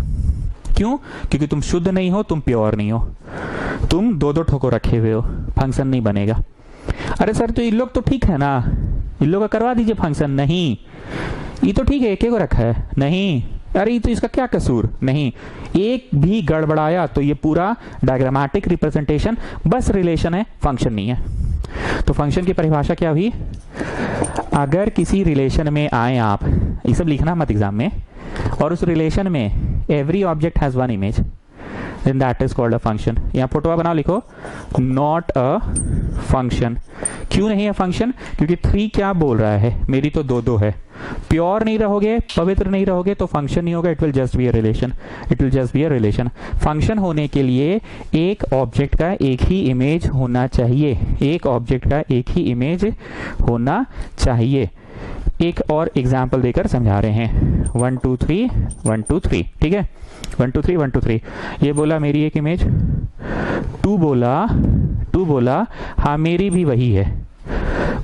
क्यों? क्योंकि तुम शुद्ध नहीं हो, तुम प्योर नहीं हो, तुम दो ठोको रखे हुए हो, फंक्शन नहीं बनेगा। अरे सर तो इन लोग तो ठीक है ना, इन लोग का करवा दीजिए फंक्शन। नहीं, ये तो ठीक है, एक को रखा है, नहीं। अरे तो इसका क्या कसूर, नहीं। एक भी गड़बड़ाया तो ये पूरा डायग्रामेटिक रिप्रेजेंटेशन बस रिलेशन है, फंक्शन नहीं है। तो फंक्शन की परिभाषा क्या हुई, अगर किसी रिलेशन में आए आप, ये सब लिखना मत एग्जाम में, और उस रिलेशन में every object has one image, then that is called a function। यहाँ फोटोआ बनाओ, लिखो not a function। क्यों नहीं है फंक्शन? क्योंकि 3 क्या बोल रहा है, मेरी तो दो है। प्योर नहीं रहोगे, पवित्र नहीं रहोगे तो फंक्शन नहीं होगा, it will just be a relation, it will just be a relation. Function होने के लिए एक ऑब्जेक्ट का एक ही इमेज होना चाहिए, एक ऑब्जेक्ट का एक ही इमेज होना चाहिए। एक और एग्जाम्पल देकर समझा रहे हैं, 1 2 3 1 2 3, ठीक है। 1 2 3 1 2 3। ये बोला मेरी एक इमेज, 2 बोला हाँ मेरी भी वही है,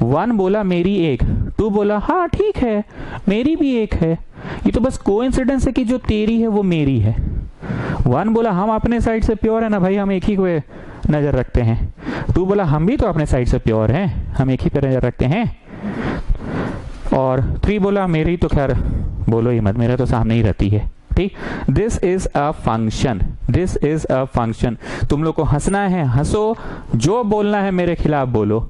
1 बोला मेरी एक, 2 बोला हाँ ठीक है मेरी भी एक है। ये तो बस कोइंसिडेंस है कि जो तेरी है वो मेरी है। 1 बोला हम अपने साइड से प्योर है ना भाई, हम एक ही को नजर रखते हैं। 2 बोला हम भी तो अपने साइड से प्योर हैं, हम एक ही पे नजर रखते हैं। और 3 बोला मेरी तो खैर बोलो ही मत, मेरा तो सामने ही रहती है, ठीक, this is a function, this is a function. तुम लोग को हंसना है हंसो, जो बोलना है मेरे खिलाफ बोलो,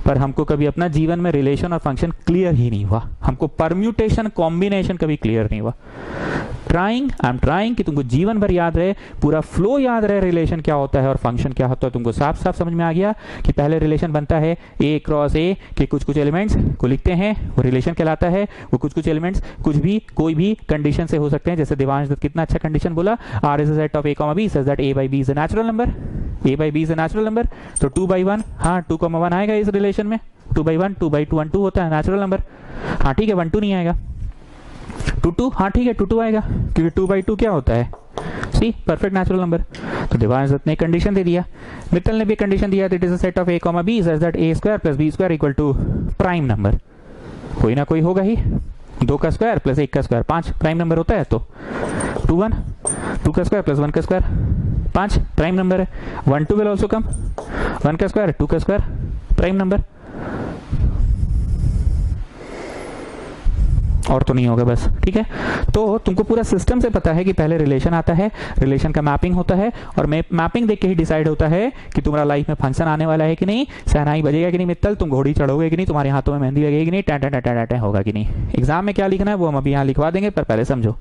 पर हमको कभी अपना जीवन में रिलेशन और फंक्शन क्लियर ही नहीं हुआ, हमको परम्यूटेशन कॉम्बिनेशन कभी क्लियर नहीं हुआ। ट्राइंग, आई एम ट्राइंग कि तुमको जीवन भर याद रहे, पूरा फ्लो याद रहे, रिलेशन क्या होता है और फंक्शन क्या होता है। तुमको साफ साफ समझ में आ गया कि पहले रिलेशन बनता है ए क्रॉस ए के कुछ कुछ एलिमेंट्स को लिखते हैं, वो रिलेशन कहलाता है। वो कुछ कुछ एलिमेंट्स कुछ भी कोई भी कंडीशन से हो सकते हैं, जैसे देवांश दत्त कितना अच्छा कंडीशन बोला, R is a set of a comma b such that a by b is a natural number, a by b is a natural number. तो 2/1, हाँ 2,1 आएगा इस रिलेशन में, 2/1, 2/2 1 2 होता है नेचुरल नंबर। हाँ ठीक है 1 2 नहीं आएगा, 2 2, हाँ ठीक है 2 2 आएगा, क्योंकि 2/2 क्या होता है, सी परफेक्ट नेचुरल नंबर। तो देवांश दत्त ने कंडीशन दे दिया, मित्तल ने भी कंडीशन दिया, it is a set of a comma b such that a square plus b square equal to prime number. कोई ना कोई होगा ही, 2 का स्क्वायर प्लस 1 का स्क्वायर 5 प्राइम नंबर होता है। तो 2 1, 2 का स्क्वायर प्लस 1 का स्क्वायर 5 प्राइम नंबर है। 1 2 विल ऑल्सो कम, 1 का स्क्वायर 2 का स्क्वायर प्राइम नंबर, और तो नहीं होगा बस, ठीक है। तो तुमको पूरा सिस्टम से पता है कि पहले रिलेशन आता है, रिलेशन का मैपिंग होता है, और मैपिंग देख के ही डिसाइड होता है कि तुम्हारा लाइफ में फंक्शन आने वाला है कि नहीं, सहनाई बजेगा कि नहीं मित्तल, तुम घोड़ी चढ़ोगे कि नहीं, तुम्हारे हाथों में मेहंदी लगेगी कि नहीं, टा टा टा टा टा होगा कि नहीं। एग्जाम में क्या लिखना है वो हम अभी यहाँ लिखवा देंगे, पर पहले समझो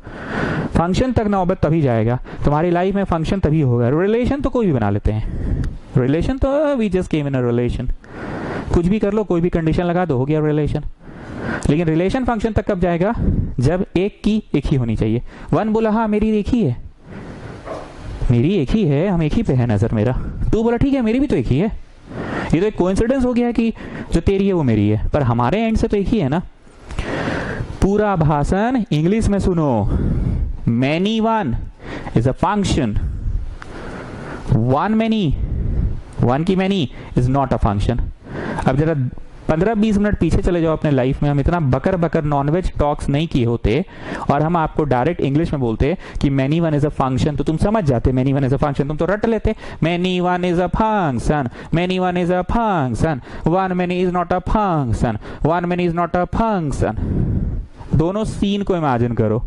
फंक्शन तक नौबत तभी जाएगा, तुम्हारी लाइफ में फंक्शन तभी होगा। रिलेशन तो कोई भी बना लेते हैं, रिलेशन तो we just came in a relation, कुछ भी कर लो, कोई भी कंडीशन लगा दो, हो गया रिलेशन। लेकिन रिलेशन फंक्शन तक कब जाएगा, जब एक की एक ही होनी चाहिए। 1 बोला हाँ मेरी एक ही है, मेरी एक ही है, हम एक ही पे है नजर मेरा। 2 बोला ठीक है मेरी भी तो एक ही है, ये तो एक कोइंसिडेंस हो गया कि जो तेरी है वो मेरी है, पर हमारे एंड से तो एक ही है ना। पूरा भाषण इंग्लिश में सुनो, many one is a function, one many, one की many is not a function. अब जरा 15-20 मिनट पीछे चले जाओ अपने लाइफ में, हम इतना बकर बकर नॉनवेज टॉक्स नहीं किए होते और हम आपको डायरेक्ट इंग्लिश में बोलते कि many one is a function, तो तुम समझ जाते many one is a function, तुम तो रट लेते many one is a function, many one is a function, one many is not a function, one many is not a function. दोनों सीन को इमेजिन करो,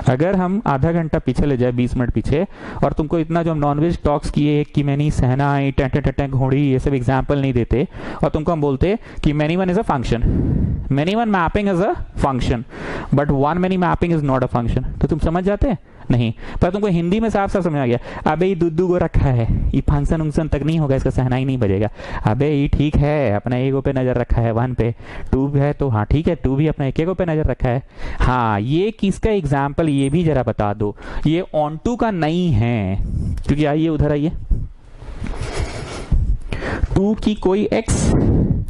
अगर हम आधा घंटा पीछे ले जाए 20 मिनट पीछे, और तुमको इतना जो हम नॉनवेज टॉक्स किए कि मैनी सहनाई टेंटे घोड़ी ये सब एग्जाम्पल नहीं देते, और तुमको हम बोलते कि many one is a function, many one mapping is a function, but one many mapping is not a function, तो तुम समझ जाते नहीं। पर तुमको हिंदी में साफ साफ समझ आ गया, अबे ये दुद्दू को रखा है, ये फंक्शन उंक्शन तक नहीं होगा, इसका सहनाई नहीं बजेगा, अबे ये ठीक है अपना एगो पे नजर रखा है, 1 पे, 2 है तो हाँ ठीक है 2 भी अपना एक पे नजर रखा है। हाँ ये किसका एग्जाम्पल, ये भी जरा बता दो, ये ऑन टू का नहीं है, क्योंकि आइए उधर आइए, 2 की कोई x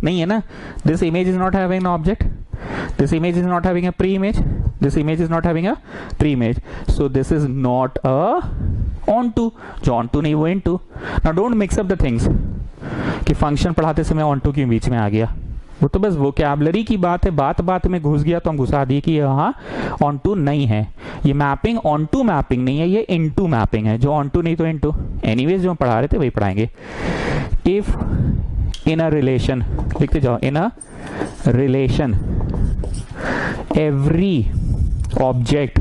नहीं है ना, this image is not having an object, this image is not having a pre-image, this image is not having a pre-image, so this is not a onto, जो onto नहीं वो into। now don't mix up the things कि फंक्शन पढ़ाते समय onto के बीच में आ गया, वो तो बस वोकैबुलरी की बात है, बात बात में घुस गया तो हम घुसा दिए कि यहाँ onto नहीं है, ये मैपिंग onto मैपिंग नहीं है, ये into मैपिंग है, जो onto नहीं तो into। एनीवेज जो हम पढ़ा रहे थे वही पढ़ाएंगे। इफ इन अ रिलेशन, लिखते जाओ, इन अ relation every object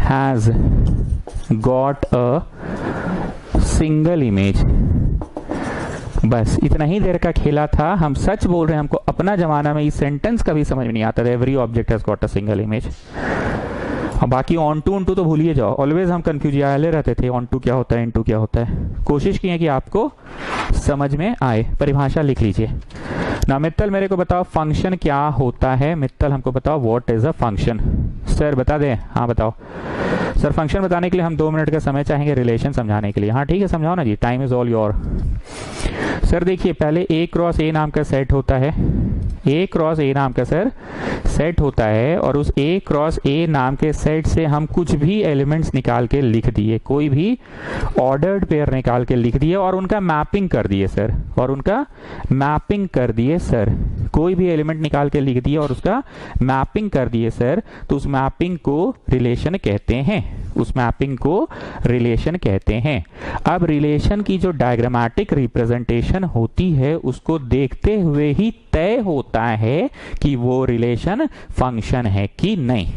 has got a single image। बस इतना ही देर का खेला था, हम सच बोल रहे हैं, हमको अपना जमाना में इस सेंटेंस का भी समझ में नहीं आता था, every object has got a single image. और बाकी ऑन टू तो भूलिए जाओ, ऑलवेज हम कंफ्यूज रहते थे, ऑन टू क्या होता है, इन टू क्या होता है। कोशिश की है कि आपको समझ में आए, परिभाषा लिख लीजिए ना। मित्तल मेरे को बताओ फंक्शन क्या होता है, मित्तल हमको बताओ what is a function. Sir बता दें, हाँ बताओ सर। फंक्शन बताने के लिए हम 2 मिनट का समय चाहेंगे, रिलेशन समझाने के लिए। हाँ ठीक है समझाओ ना जी, time is all your. Sir देखिए पहले ए क्रॉस ए नाम का सेट होता है, ए क्रॉस ए नाम का सर सेट होता है, और उस ए क्रॉस ए नाम के सेट से हम कुछ भी एलिमेंट्स निकाल के लिख दिए, कोई भी ऑर्डर्ड पेयर निकाल के लिख दिए और उनका मैपिंग कर दिए सर, और उनका मैपिंग कर दिए सर, कोई भी एलिमेंट निकाल के लिख दिए और उसका मैपिंग कर दिए सर, तो उस मैपिंग को रिलेशन कहते हैं, उस मैपिंग को रिलेशन कहते हैं। अब रिलेशन की जो डायग्रामेटिक रिप्रेजेंटेशन होती है उसको देखते हुए ही तय होता है कि वो रिलेशन फंक्शन है कि नहीं।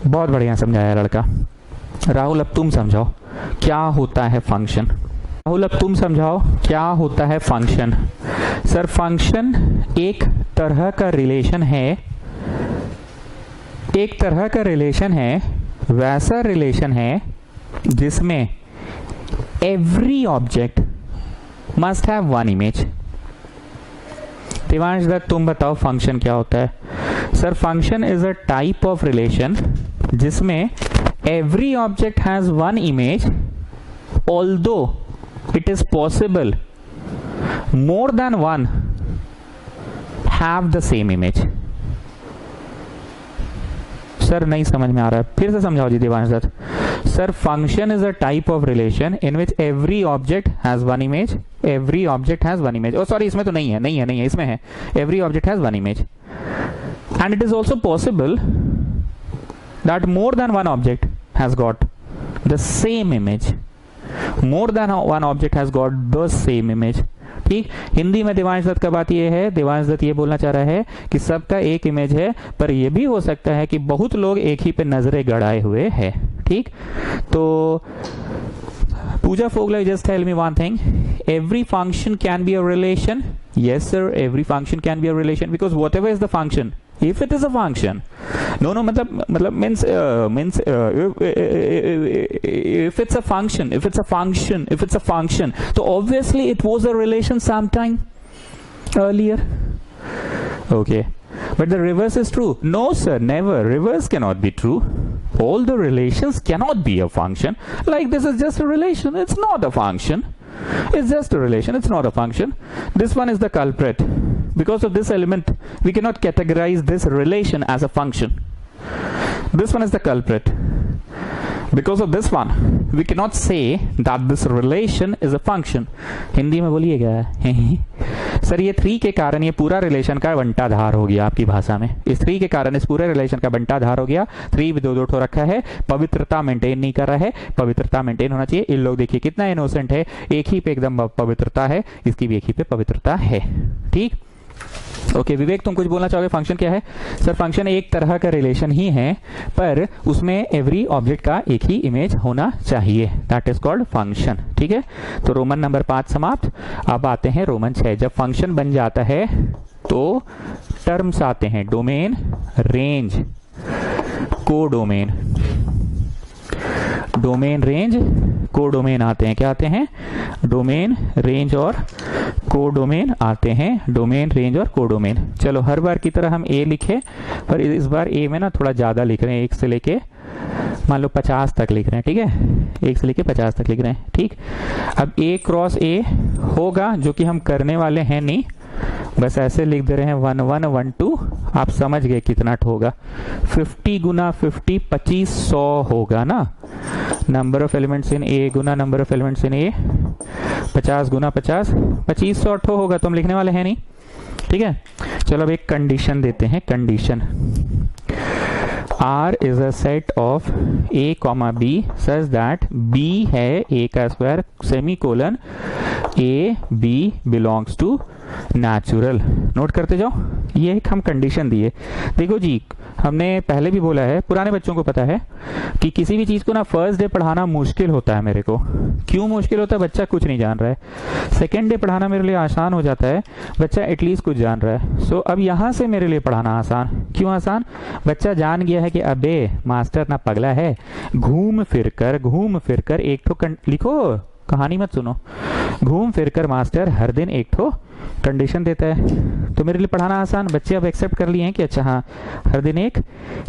बहुत बढ़िया समझाया लड़का। राहुल अब तुम समझाओ क्या होता है फंक्शन। राहुल अब तुम समझाओ क्या होता है फंक्शन। सर फंक्शन एक तरह का रिलेशन है, एक तरह का रिलेशन है, वैसा रिलेशन है जिसमें every object must have one image. Devansh Dutt तुम बताओ फंक्शन क्या होता है। Sir function is a type of relation जिसमें every object has one image, although it is possible more than one have the same image। Sir नहीं समझ में आ रहा है, फिर से समझाओ जी Devansh Dutt. Sir function is a type of relation in which every object has one image, every object has one image. Oh sorry इसमें तो नहीं है, नहीं है, नहीं है, इसमें है every object has one image and it is also possible that more than one object has got the same image, more than one object has got the same image। ठीक, हिंदी में देवांश दत्त का बात ये है, देवांश दत्त ये बोलना चाह रहा है कि सबका एक इमेज है, पर ये भी हो सकता है कि बहुत लोग एक ही पे नजरें गड़ाए हुए हैं। ठीक, तो Pooja Fogla, just tell me one thing. Every function can be a relation. Yes, sir. Every function can be a relation because whatever is the function, if it is a function, no, मतलब means if it's a function, if it's a function, so obviously it was a relation sometime earlier. Okay, but the reverse is true. No, sir, never. Reverse cannot be true. All the relations cannot be a function. Like this is just a relation. It's not a function. It's just a relation. It's not a function. This one is the culprit. Because of this element, we cannot categorize this relation as a function. This one is the culprit. Because of this one, we cannot say that this relation is a function. Hindi में बोलिएगा। सर ये 3 के कारण ये पूरा रिलेशन का बंटाधार हो गया आपकी भाषा में। इस 3 के कारण इस पूरे रिलेशन का बंटाधार हो गया। 3 भी 2-2 ठो रखा है, पवित्रता मेंटेन नहीं कर रहा है। पवित्रता मेंटेन होना चाहिए। इन लोग देखिए कितना इनोसेंट है, एक ही पे एकदम पवित्रता है, इसकी भी एक ही पे पवित्रता है। ठीक, ओके विवेक तुम कुछ बोलना चाहोगे? फंक्शन क्या है? सर फंक्शन एक तरह का रिलेशन ही है, पर उसमें एवरी ऑब्जेक्ट का एक ही इमेज होना चाहिए, दैट इज कॉल्ड फंक्शन। ठीक है, तो रोमन नंबर 5 समाप्त। अब आते हैं रोमन 6। जब फंक्शन बन जाता है तो टर्म्स आते हैं, domain, range, codomain. Domain, range, codomain आते हैं। क्या आते हैं? डोमेन, रेंज और कोडोमेन आते हैं। डोमेन, रेंज और कोडोमेन। चलो हर बार की तरह हम ए लिखे, पर इस बार ए में ना थोड़ा ज्यादा लिख रहे हैं, 1 से लेके मान लो 50 तक लिख रहे हैं। ठीक है, 1 से लेके 50 तक लिख रहे हैं। ठीक, अब ए क्रॉस ए होगा, जो कि हम करने वाले हैं नहीं, बस ऐसे लिख दे रहे हैं 1 1 1 2। आप समझ गए कितना होगा? 50 गुना 50 2500 होगा ना। Number of elements in A गुना number of elements in A, 50 गुना 50 2500 होगा। तो हम लिखने वाले हैं नहीं। ठीक है, चलो अब एक कंडीशन देते हैं। Condition R is a set of A, B such that B है A का square semicolon A B belongs to natural। Note करते जाओ, ये एक हम कंडीशन दिए। देखो जी, हमने पहले भी बोला है, पुराने बच्चों को पता है कि किसी भी चीज को ना फर्स्ट डे पढ़ाना मुश्किल होता है मेरे को। क्यों मुश्किल होता है? बच्चा कुछ नहीं जान रहा है। सेकेंड डे पढ़ाना मेरे लिए आसान हो जाता है, बच्चा एटलीस्ट कुछ जान रहा है। सो अब यहाँ से मेरे लिए पढ़ाना आसान। क्यों आसान? बच्चा जान गया है कि अबे मास्टर ना पगला है, घूम फिर कर एक ठो लिखो, कहानी मत सुनो, घूम फिर कर मास्टर हर दिन एक ठो कंडीशन देता है। तो मेरे लिए पढ़ाना आसान। बच्चे अब एक्सेप्ट कर लिए हैं कि अच्छा हाँ, हर दिन एक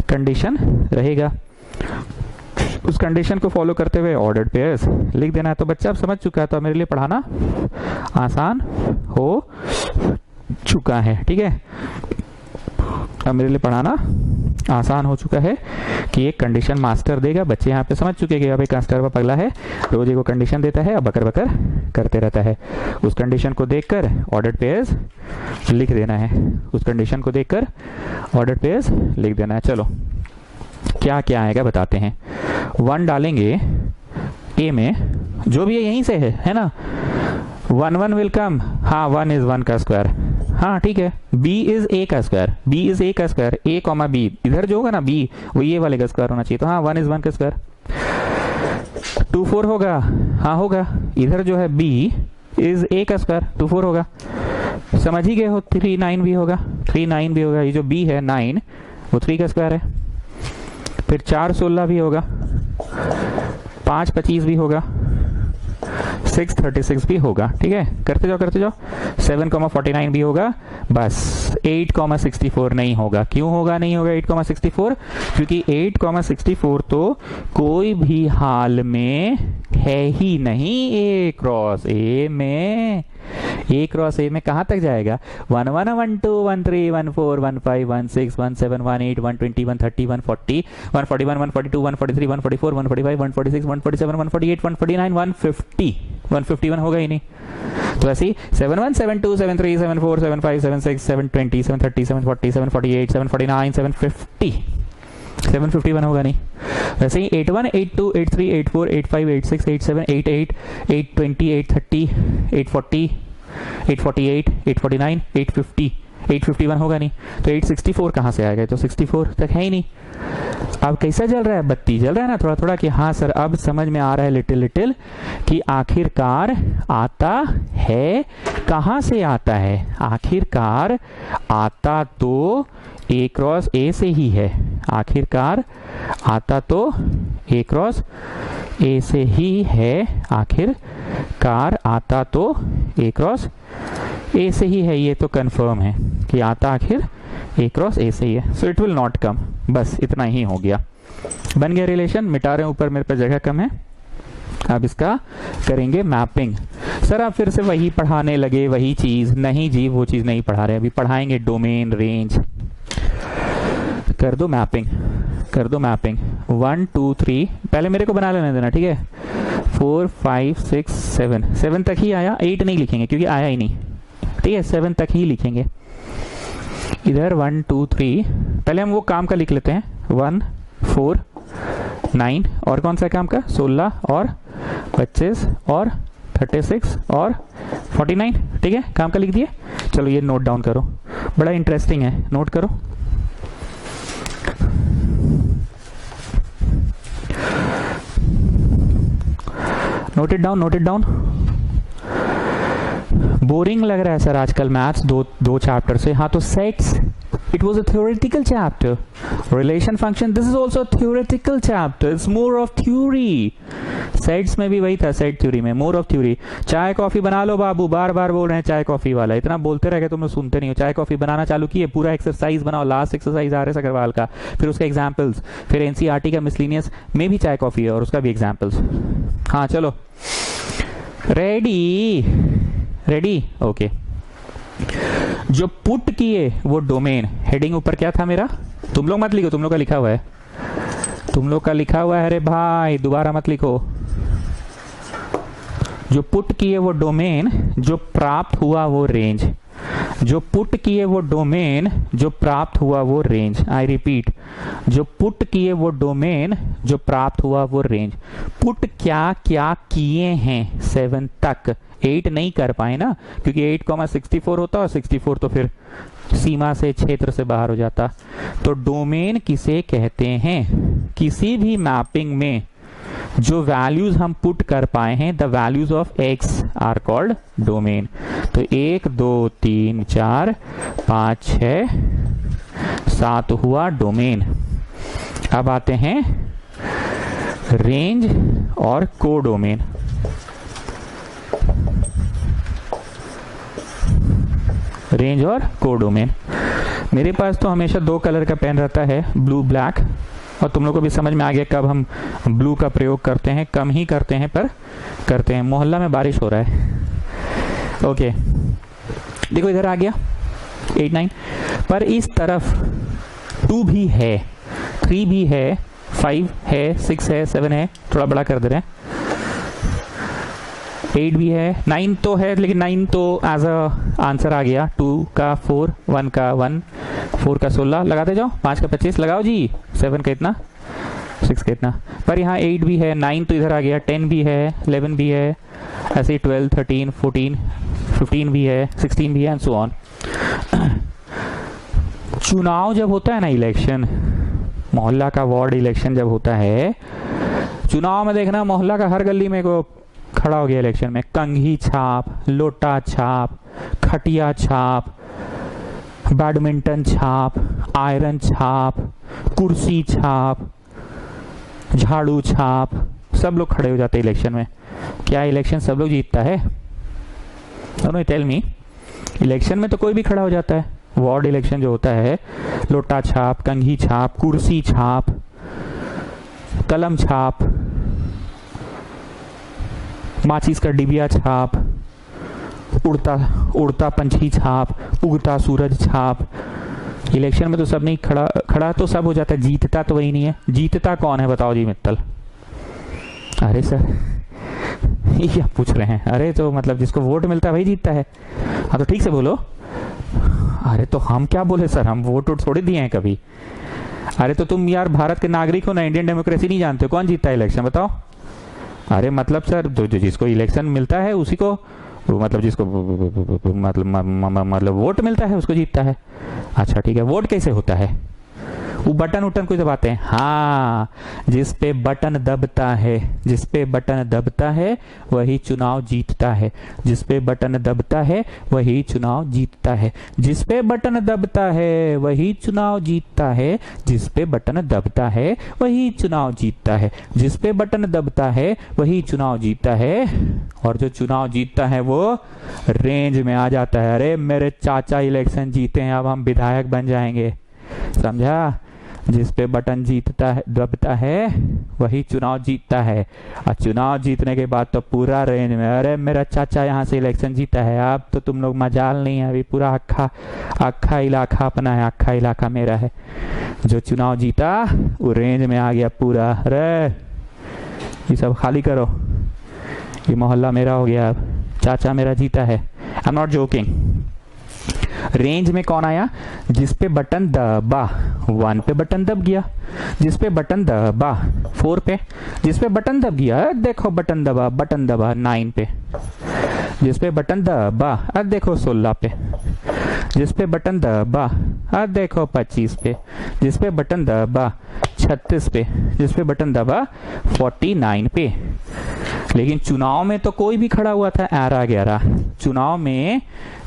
कंडीशन रहेगा, उस कंडीशन को फॉलो करते हुए ऑर्डर्ड पेयर्स लिख देना है। तो बच्चा अब समझ चुका है, तो मेरे लिए पढ़ाना आसान हो चुका है। ठीक है, अब मेरे लिए पढ़ाना आसान हो चुका है कि एक कंडीशन मास्टर देगा। बच्चे यहाँ पे समझ चुके कि अब एक मास्टर पगला है, रोज एक कंडीशन देता है, अब बकर बकर करते रहता है। उस कंडीशन को देखकर ऑर्डर्ड पेयर्स लिख देना है। उस कंडीशन को देखकर ऑर्डर्ड पेयर्स लिख देना है। चलो क्या क्या आएगा बताते हैं। 1 डालेंगे ए में, जो भी है यहीं से है ना। 1 1 विल कम, हाँ 1 is 1 का स्क्वायर, हाँ ठीक है, b इज a का स्क्वायर, b इज a का स्क्वायर, a कॉमा b, इधर जो होगा ना b वो ये वाले का स्क्वायर होना चाहिए, तो हाँ 1 इज 1 का स्क्वायर, 2 4 होगा, हाँ होगा, इधर जो है b इज a का स्क्वायर, 2 4 होगा, समझ ही गए हो, 3 9 भी होगा, 3 9 भी होगा, ये जो b है 9 वो 3 का स्क्वायर है, फिर 4 16 भी होगा, 5 25 भी होगा, 6 36 भी होगा, ठीक है, करते जाओ, 7 49 भी होगा, बस 8 64 नहीं होगा। क्यों होगा नहीं होगा 8 64? क्योंकि 8 64 तो कोई भी हाल में है ही नहीं a क्रॉस a में, a क्रॉस a में कहां तक जाएगा? 1 1 1 2 1 3 1 4 1 5 1 6 1 7 1 8 1 20 1 30 1 40 1 41 1 42 1 43 1 44 1 45 1 46 1 47 1 48 1 49 150 151 होगा ही नहीं। तो ऐसे ही 7 1 7 2 7 3 7 4 7 5 7 6 7 20 7 30 7 40 7 48 7 49 750 751 होगा नहीं। वैसे ही 81 82 83 84 85 86 87 88 820 830 840 848 849 850 851 होगा नहीं। तो 864 कहाँ से आएगा? तो 64 तक है ही नहीं। अब कैसा चल रहा है? बत्ती जल रहा है ना थोड़ा थोड़ा कि हाँ सर अब समझ में आ रहा है लिटिल लिटिल कि आखिरकार आता है कहाँ से आता है? आखिरकार आता तो ए क्रॉस ए से ही है। आखिरकार आता तो ए क्रॉस ए से ही है। आखिरकार आता तो ए क्रॉस ए से ही है। ये तो कंफर्म है कि आता आखिर ए क्रॉस ए से ही है। So it will not come. बस इतना ही हो गया, बन गया रिलेशन। मिटा रहे हैं, ऊपर मेरे पे जगह कम है। अब इसका करेंगे मैपिंग। सर आप फिर से वही पढ़ाने लगे, वही चीज? नहीं जी, वो चीज नहीं पढ़ा रहे, अभी पढ़ाएंगे डोमेन रेंज। कर दो मैपिंग, कर दो मैपिंग। 1 2 3 पहले मेरे को बना लेने देना, ठीक है। 4 5 6 7 7 तक ही आया, 8 नहीं लिखेंगे क्योंकि आया ही नहीं, ठीक है। 7 तक ही लिखेंगे इधर। 1 2 3 पहले हम वो काम का लिख लेते हैं। 1 4 9 और कौन सा काम का? 16 और 25 और 36 और 49, ठीक है। काम का लिख दिए। चलो ये नोट डाउन करो, बड़ा इंटरेस्टिंग है, नोट करो। Note it down, note it down. Boring लग रहा है सर आजकल मैथ्स दो चैप्टर से। हाँ तो sets, it was a theoretical chapter. Relation function, this is also a theoretical chapter. It's more of theory. Sets में भी वही था, सेट थ्योरी में मोर ऑफ थ्योरी। चाय कॉफी बना लो बाबू, बार बार बोल रहे हैं चाय कॉफी वाला, इतना बोलते रह गए तुम लोग सुनते नहीं हो। चाय कॉफी बनाना चालू किए, पूरा एक्सरसाइज बनाओ। Last exercise R S Agarwal का, फिर उसका एग्जाम्पल्स, फिर एनसीईआरटी का मिसलिनियस में भी चाय कॉफी है और उसका भी एग्जाम्पल्स। हाँ चलो रेडी, रेडी ओके। जो पुट किए वो डोमेन, हेडिंग ऊपर क्या था मेरा? तुम लोग मत लिखो, तुम लोग का लिखा हुआ है, तुम लोग का लिखा हुआ है। अरे भाई दोबारा मत लिखो। जो पुट किए वो डोमेन, जो प्राप्त हुआ वो रेंज। जो पुट किए वो डोमेन, जो प्राप्त हुआ वो रेंज। आई रिपीट, जो पुट किए वो डोमेन, जो प्राप्त हुआ वो रेंज। पुट क्या क्या किए हैं 7 तक, 8 नहीं कर पाए ना, क्योंकि 8,64 होता और 64 तो फिर सीमा से, क्षेत्र से बाहर हो जाता। तो डोमेन किसे कहते हैं? किसी भी मैपिंग में जो वैल्यूज हम पुट कर पाए हैं, the values of x are called domain. तो 1 2 3 4 5 6 7 हुआ डोमेन। अब आते हैं रेंज और कोडोमेन। रेंज और कोडोमेन। मेरे पास तो हमेशा 2 कलर का पेन रहता है, ब्लू ब्लैक, और तुम लोग को भी समझ में आ गया कब हम ब्लू का प्रयोग करते हैं। कम ही करते हैं पर करते हैं। मोहल्ला में बारिश हो रहा है। ओके देखो इधर आ गया 8 9, पर इस तरफ 2 भी है, 3 भी है, 5 है, 6 है, 7 है, थोड़ा बड़ा कर दे रहे हैं। 8 भी है, 9 तो है, लेकिन 9 तो एज अ आंसर आ गया। 2 का 4, 1 का 1, 4 का 16 लगाते जाओ, 5 का 25 लगाओ जी, 7 का इतना, 6 का इतना। पर यहाँ 8 भी है, 9 तो इधर आ गया, 10 भी है, 11 भी है, ऐसे 12 13 14 15 भी है, 16 भी है, एंड सो ऑन। चुनाव जब होता है ना, इलेक्शन, मोहल्ला का वार्ड इलेक्शन जब होता है, चुनाव में देखना मोहल्ला का हर गली में को खड़ा हो गया इलेक्शन में, कंघी छाप, लोटा छाप, खटिया छाप, बैडमिंटन छाप, आयरन छाप, कुर्सी छाप, झाड़ू छाप, सब लोग खड़े हो जाते हैं इलेक्शन में। क्या इलेक्शन सब लोग जीतता है? दोनों टेल मी, इलेक्शन में तो कोई भी खड़ा हो जाता है। वार्ड इलेक्शन जो होता है, लोटा छाप, कंघी छाप, कुर्सी छाप, कलम छाप, माचिस का डिबिया छाप, उड़ता पंछी छाप, उगता सूरज छाप। इलेक्शन में तो सब नहीं खड़ा तो सब हो जाता है, जीतता तो वही नहीं है। जीतता कौन है बताओ जी मित्तल? अरे सर ये क्या पूछ रहे हैं? अरे तो मतलब जिसको वोट मिलता है वही जीतता है। हाँ तो ठीक से बोलो। अरे तो हम क्या बोले सर, हम वोट थोड़ी दिए हैं कभी। अरे तो तुम यार भारत के नागरिक हो ना, इंडियन डेमोक्रेसी नहीं जानते, कौन जीतता है इलेक्शन बताओ? अरे मतलब सर जो जिसको इलेक्शन मिलता है उसी को, मतलब जिसको मतलब वोट मिलता है उसको जीतता है। अच्छा ठीक है, वोट कैसे होता है? वो बटन उटन कोई दबाते हैं? हाँ, जिस पे बटन दबता है, जिस पे बटन दबता है वही चुनाव जीतता है। जिस पे बटन दबता है वही चुनाव जीतता है। जिस पे बटन दबता है वही चुनाव जीतता है। जिस पे बटन दबता है वही चुनाव जीतता है। जिस पे बटन दबता है वही चुनाव जीतता है। और जो चुनाव जीतता है वो रेंज में आ जाता है। अरे मेरे चाचा इलेक्शन जीते हैं, अब हम विधायक बन जाएंगे, समझा? जिस पे बटन जीतता है, दबता है, वही चुनाव जीतता है। और चुनाव जीतने के बाद तो पूरा रेंज में, अरे मेरा चाचा यहाँ से इलेक्शन जीता है, अब तो तुम लोग मजाल नहीं है, अभी पूरा अक्खा इलाका अपना है, अक्खा इलाका मेरा है। जो चुनाव जीता वो रेंज में आ गया पूरा। अरे ये सब खाली करो, ये मोहल्ला मेरा हो गया, अब चाचा मेरा जीता है। I am not joking. Range में कौन आया? जिस पे बटन दबा, 1 पे बटन दब गया। जिस पे बटन दबा 4 पे, जिस पे बटन दब गया, देखो बटन दबा 9 पे। जिस पे बटन दबा, अब देखो 16 पे। जिस पे बटन दबा, अब देखो 25 पे। जिस पे बटन दबा 36 पे। जिस पे बटन दबा 49 पे। लेकिन चुनाव में तो कोई भी खड़ा हुआ था 11 चुनाव में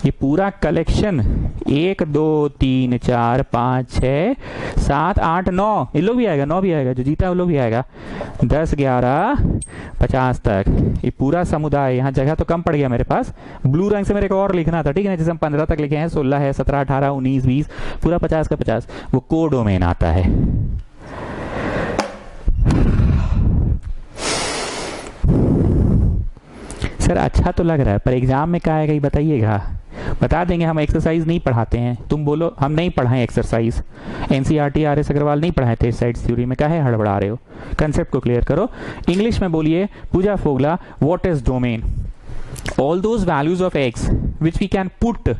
ये पूरा कलेक्शन 1 2 3 4 5 6 7 8 9, ये लोग भी आएगा, 9 भी आएगा, जो जीता है वो लोग भी आएगा, 10 11 50 तक ये पूरा समुदाय। यहाँ जगह तो कम पड़ गया मेरे पास, ब्लू रंग से मेरे को और लिखना था, ठीक है ना? जैसे हम 15 तक लिखे हैं, 16 है, 17 18 19 20, पूरा 50 का 50, वो कोडोमेन आता है। सर अच्छा तो लग रहा है, पर एग्जाम में क्या आएगा ये बताइएगा। बता देंगे, हम एक्सरसाइज नहीं पढ़ाते हैं। तुम बोलो हम नहीं पढ़ाएं एक्सरसाइज, एनसीईआरटी आरएस अग्रवाल नहीं पढ़ाए थे साइड्स थ्योरी में, काहे हड़बड़ा रहे हो? कंसेप्ट को क्लियर करो। इंग्लिश में बोलिए Pooja Fogla, what is domain? All those values of X which we can put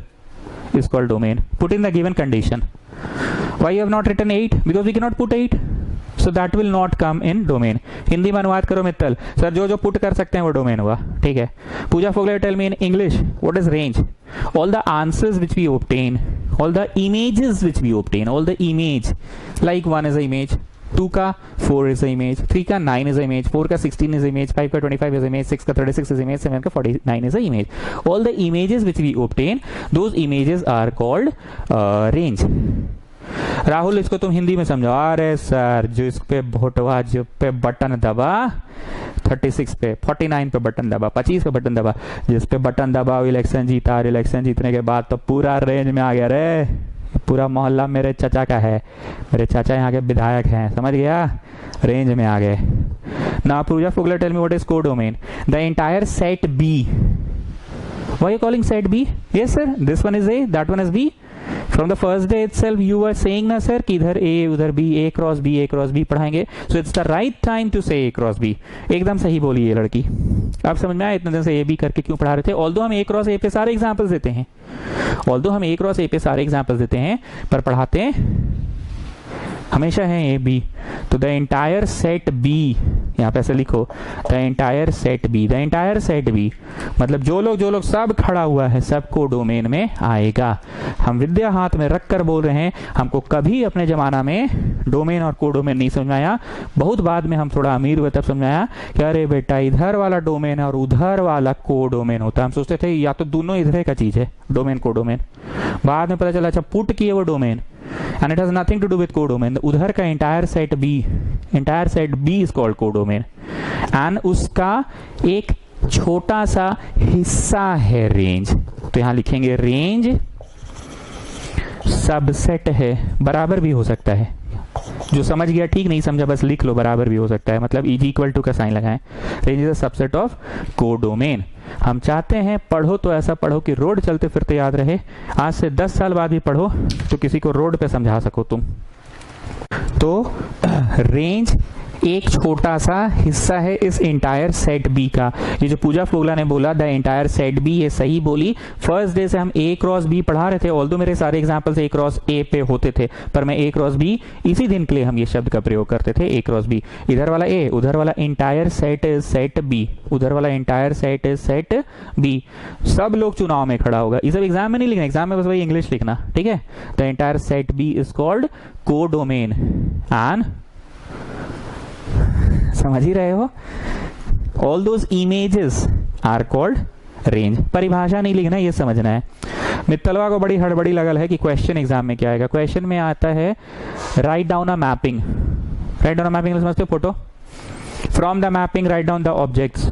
is called domain. Put in the given condition. Why you have not written 8? Because we cannot put 8. So that will not come in domain. Hindi में अनुवाद करो मित्तल। सर जो पुट कर सकते हैं वो डोमेन हुआ, ठीक है? Pooja Fogle tell me in English what is range? All the answers which we obtain, all the images which we obtain, all the image, like 1 is an image, 2 का 4 is an image, 3 का 9 is an image, 4 का 16 is an image, 5 का 25 is an image, 6 का 36 is an image, 7 का 49 is an image. All the images which we obtain, those images are called range. Rahul इसको तुम हिंदी में समझो। अरे सर जो इस पे भोटवा, जो पे बटन दबा 36 पे, 49 पे बटन दबा, 25 पे बटन दबा, जिस पे बटन दबा वो इलेक्शन जीता, और इलेक्शन जीतने के बाद तो पूरा रेंज में आ गया। रे पूरा मोहल्ला मेरे चाचा का है, मेरे चाचा यहाँ के विधायक हैं, समझ गया? रेंज में आ गए ना। Pooja Fogla tell me what is codomain? The entire set B. Why are you calling set B? Yes sir, this one is A, that one is B. From the first day itself you were saying ना sir कि इधर A उधर B, A cross B, A cross B पढ़ाएंगे। So it's the right time to say A cross B. एकदम सही बोली ये लड़की। अब समझ में आया इतने दिन से A B करके क्यों पढ़ा रहे थे? Although हम A cross A पे सारे एग्जाम्पल्स देते हैं, although हम A cross A पे सारे एग्जाम्पल्स देते हैं, पर पढ़ाते हमेशा है ए बी, तो द एंटायर सेट बी, यहाँ पे ऐसे लिखो the entire set b, the entire set b मतलब जो लोग सब खड़ा हुआ है सब कोडोमेन में आएगा। हम विद्या हाथ में रख कर बोल रहे हैं, हमको कभी अपने जमाना में डोमेन और कोडोमेन नहीं समझ में आया, बहुत बाद में हम थोड़ा अमीर हुए तब समझ में आया कि अरे बेटा इधर वाला डोमेन और उधर वाला कोडोमेन होता है। हम सोचते थे या तो दोनों इधर का चीज है डोमेन कोडोमेन, बाद में पता चला अच्छा पुट की है वो domain and it has nothing to do with codomain। उधर का entire set B is called codomain and उसका एक छोटा सा हिस्सा है रेंज, तो यहां लिखेंगे रेंज सबसेट है, बराबर भी हो सकता है, जो समझ गया ठीक, नहीं समझा बस लिख लो बराबर भी हो सकता है, मतलब इज इक्वल टू का साइन लगाएं। Range is a subset of codomain. हम चाहते हैं पढ़ो तो ऐसा पढ़ो कि रोड चलते फिरते याद रहे, आज से 10 साल बाद भी पढ़ो तो किसी को रोड पे समझा सको तुम। तो रेंज एक छोटा सा हिस्सा है इस एंटायर सेट बी का। ये जो पूजा फोगला ने बोला द एंटायर सेट बी, ये सही बोली। फर्स्ट डे से हम ए क्रॉस बी पढ़ा रहे थे, ऑल्दो मेरे सारे एग्जांपल्स ए क्रॉस ए पे होते थे, पर मैं ए क्रॉस बी इसी दिन के लिए हम ये शब्द का प्रयोग करते थे, ए क्रॉस बी। इधर वाला ए, उधर वाला entire set is set b, उधर वाला entire set is set b. सब लोग चुनाव में खड़ा होगा, ये सब एग्जाम में नहीं लिखना, एग्जाम में बस वही इंग्लिश लिखना, ठीक है। The entire set b is called codomain and, समझ ही रहे हो, all those images are called range. परिभाषा नहीं लिखना, ये समझना है। मित्तलवा को बड़ी हड़बड़ी लगल है कि क्वेश्चन एग्जाम में क्या आएगा। क्वेश्चन में आता है राइट डाउन अ मैपिंग, राइट डाउन अ मैपिंग समझते हो, photo, from the mapping write down the objects,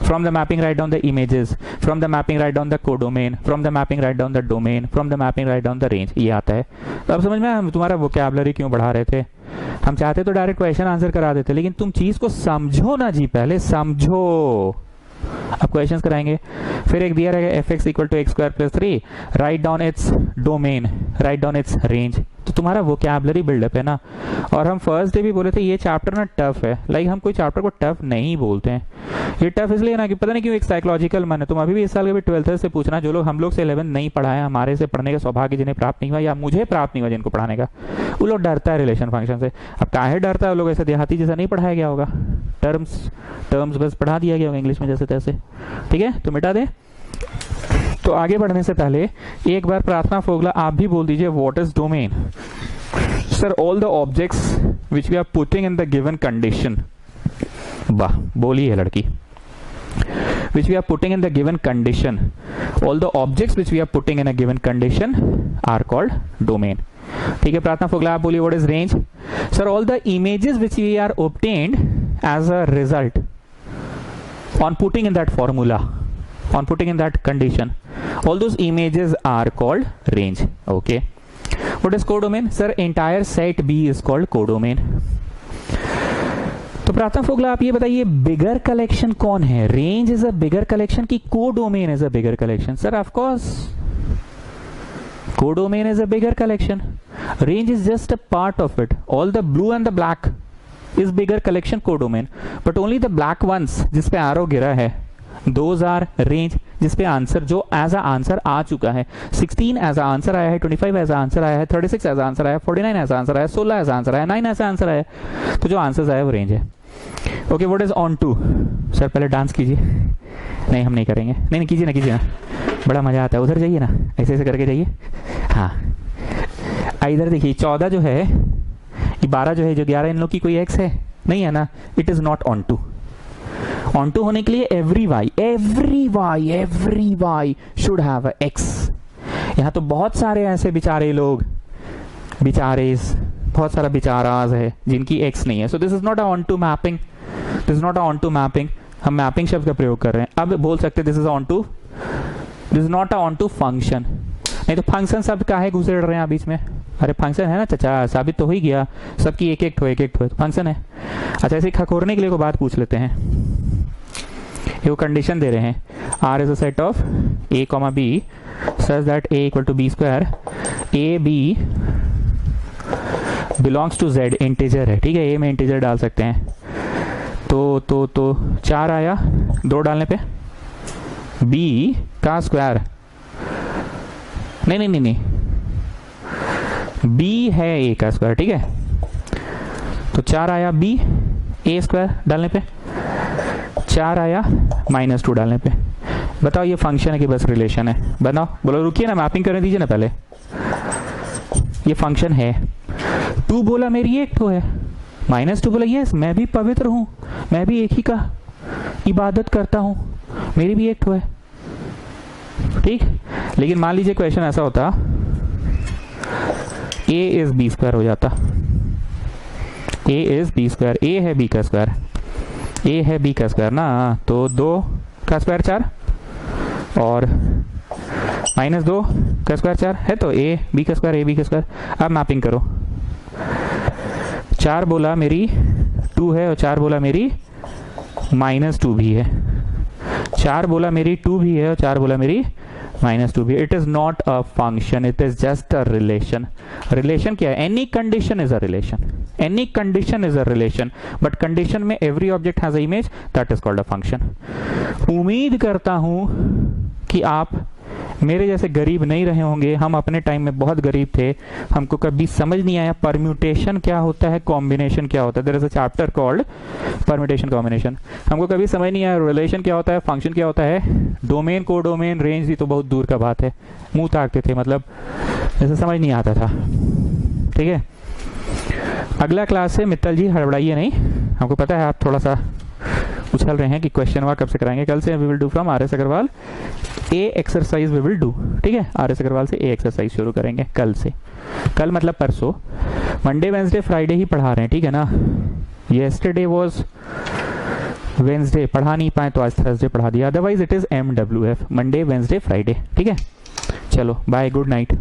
from the mapping write down the images, from the mapping write down the codomain, from the mapping write down the domain, from the mapping write down the range। ये आता है। तो अब समझ में हम तुम्हारा वोकैबुलरी क्यों बढ़ा रहे थे। हम चाहते तो डायरेक्ट क्वेश्चन आंसर करा देते, लेकिन तुम चीज को समझो ना जी, पहले समझो। अब क्वेश्चन कराएंगे, फिर एक दिया रहेगा f x equal to x square plus 3, write down its domain, write down its range. तो तुम्हारा वोकैबुलरी बिल्डअप है ना। और हम फर्स्ट डे भी बोले थे ये चैप्टर ना टफ है, लाइक हम कोई चैप्टर को टफ नहीं बोलते हैं। ये टफ इसलिए ना कि पता नहीं क्यों एक साइकोलॉजिकल मन है। तुम अभी भी इस साल के भी 12th से पूछना, जो लोग हम लोग से 11th नहीं पढ़ा है, हमारे से पढ़ने का सौभाग्य जिन्हें प्राप्त नहीं हुआ या मुझे प्राप्त नहीं हुआ जिनको पढ़ाने का, वो लोग डरता है रिलेशन फंक्शन से। अब काहे डरता है, वो लोग ऐसे देहाती जैसा नहीं पढ़ाया गया होगा, टर्म्स बस पढ़ा दिया गया होगा इंग्लिश में जैसे तैसे, ठीक है, तो मिटा दे। तो आगे बढ़ने से पहले एक बार प्रार्थना फोगला आप भी बोल दीजिए what is domain. Sir all the objects which we are putting in the given condition. वाह, बोली है लड़की। which we are putting in the given condition, all the objects which we are putting in a given condition are called domain। ठीक है, प्रार्थना फोगला आप बोलिए what is range। sir all the images which we are obtained as a result on putting in that formula, on putting in that condition, all those images are called range। okay, what is codomain? sir entire set B is called codomain। तो प्रार्थना फोगला आप ये बताइए बिगर कलेक्शन कौन है, range is a bigger collection की codomain is a bigger collection? Sir of course codomain is a bigger collection, range is just a part of it. All the blue and the black is bigger collection codomain, but only the black ones जिसपे एरो गिरा है दोज आर रेंज, जिसपे आंसर जो एज अ आंसर आ चुका है, 16 एज अ आंसर आया है, 25 एज अ आंसर आया है, 36 एज अ आंसर आया है, 49 एज अ आंसर आया है, 16 एज अ आंसर आया है, 9 एज अ आंसर आया है, तो जो आंसर आया वो रेंज है। Okay, what is onto? Sir पहले डांस कीजिए। नहीं हम नहीं करेंगे, नहीं कीजिए ना, कीजिए ना, बड़ा मजा आता है। उधर जाइए ना, ऐसे ऐसे करके जाइए। हाँ इधर देखिए, 14 जो है, 12 जो है, जो 11 इन लोग की कोई एक्स है नहीं है ना, it is not onto. Onto होने के लिए every y should have a x. यहाँ तो बहुत सारे ऐसे बेचारे लोग, बेचारेस, बहुत सारा बेचाराज है जिनकी एक्स नहीं है। So this is not a onto mapping, this is not a onto mapping. हम मैपिंग शब्द का प्रयोग कर रहे हैं। अब बोल सकते this is onto, this is not a onto function. नहीं तो फंक्शन शब्द काहे घुसेड़ रहे हैं बीच में? अरे फंक्शन है ना चाचा, साबित तो हो ही गया, सबकी एक एक ठो तो फंक्शन है। अच्छा, ऐसे खकोरने के लिए को बात पूछ लेते हैं। वो कंडीशन दे रहे हैं, R is a set of A, B such that A equal to B square, A B belongs to Z, integer है, ठीक है, A में इंटीजर डाल सकते हैं। तो 4 आया 2 डालने पे, B का स्क्वायर, नहीं B है A का स्क्वायर, ठीक है, तो 4 आया बी ए स्क्वायर डालने पे, 4 आया -2 डालने पे। बताओ ये फंक्शन है कि बस रिलेशन है? बनाओ, बोलो रुकिए ना, मैपिंग करने दीजिए ना पहले। ये फंक्शन है। 2 बोला मेरी एक तो है, -2 बोला यस मैं भी पवित्र हूं, मैं भी एक ही का इबादत करता हूं, मेरी भी एक तो है, ठीक। लेकिन मान लीजिए क्वेश्चन ऐसा होता a इज बी स्क्वायर हो जाता, a is b square, a है b का स्क्वायर, a है b का स्क्वायर ना, तो 2 का स्क्वायर 4 और -2 का स्क्वायर 4 है, तो a b का स्क्वायर, a b का स्क्वायर। अब मैपिंग करो, 4 बोला मेरी 2 है और 4 बोला मेरी -2 भी है, 4 बोला मेरी 2 भी है और 4 बोला मेरी -2 भी। It is not a function, it is just a relation. Relation क्या है? Any condition is a relation, any condition is a relation, but condition में every object has a image, that is called a function. उम्मीद करता हूं कि आप मेरे जैसे गरीब नहीं रहे होंगे। हम अपने टाइम में बहुत गरीब थे, हमको कभी समझ नहीं आया परम्यूटेशन क्या होता है, कॉम्बिनेशन क्या होता है। There is a chapter called permutation combination. हमको कभी समझ नहीं आया रिलेशन क्या होता है, फंक्शन क्या होता है, डोमेन को डोमेन रेंज ही तो बहुत दूर का बात है, मुंह ताकते थे, मतलब जैसे समझ नहीं आता था, ठीक है। अगला क्लास है मित्तल जी, हड़बड़ाइए नहीं, हमको पता है आप थोड़ा सा उछल रहे हैं कि क्वेश्चन वर्क कब से कराएंगे। कल से we will do from R S. Aggarwal a exercise we will do, ठीक है। आर.एस. अग्रवाल से ए एक्सरसाइज शुरू करेंगे कल से, कल मतलब परसों। मंडे वेंसडे फ्राइडे ही पढ़ा रहे हैं, ठीक है ना। येस्टरडे वाज वेंसडे, पढ़ा नहीं पाए तो आज थर्सडे पढ़ा दिया, otherwise it is MWF, Monday Wednesday Friday, ठीक है। चलो बाय, गुड नाइट।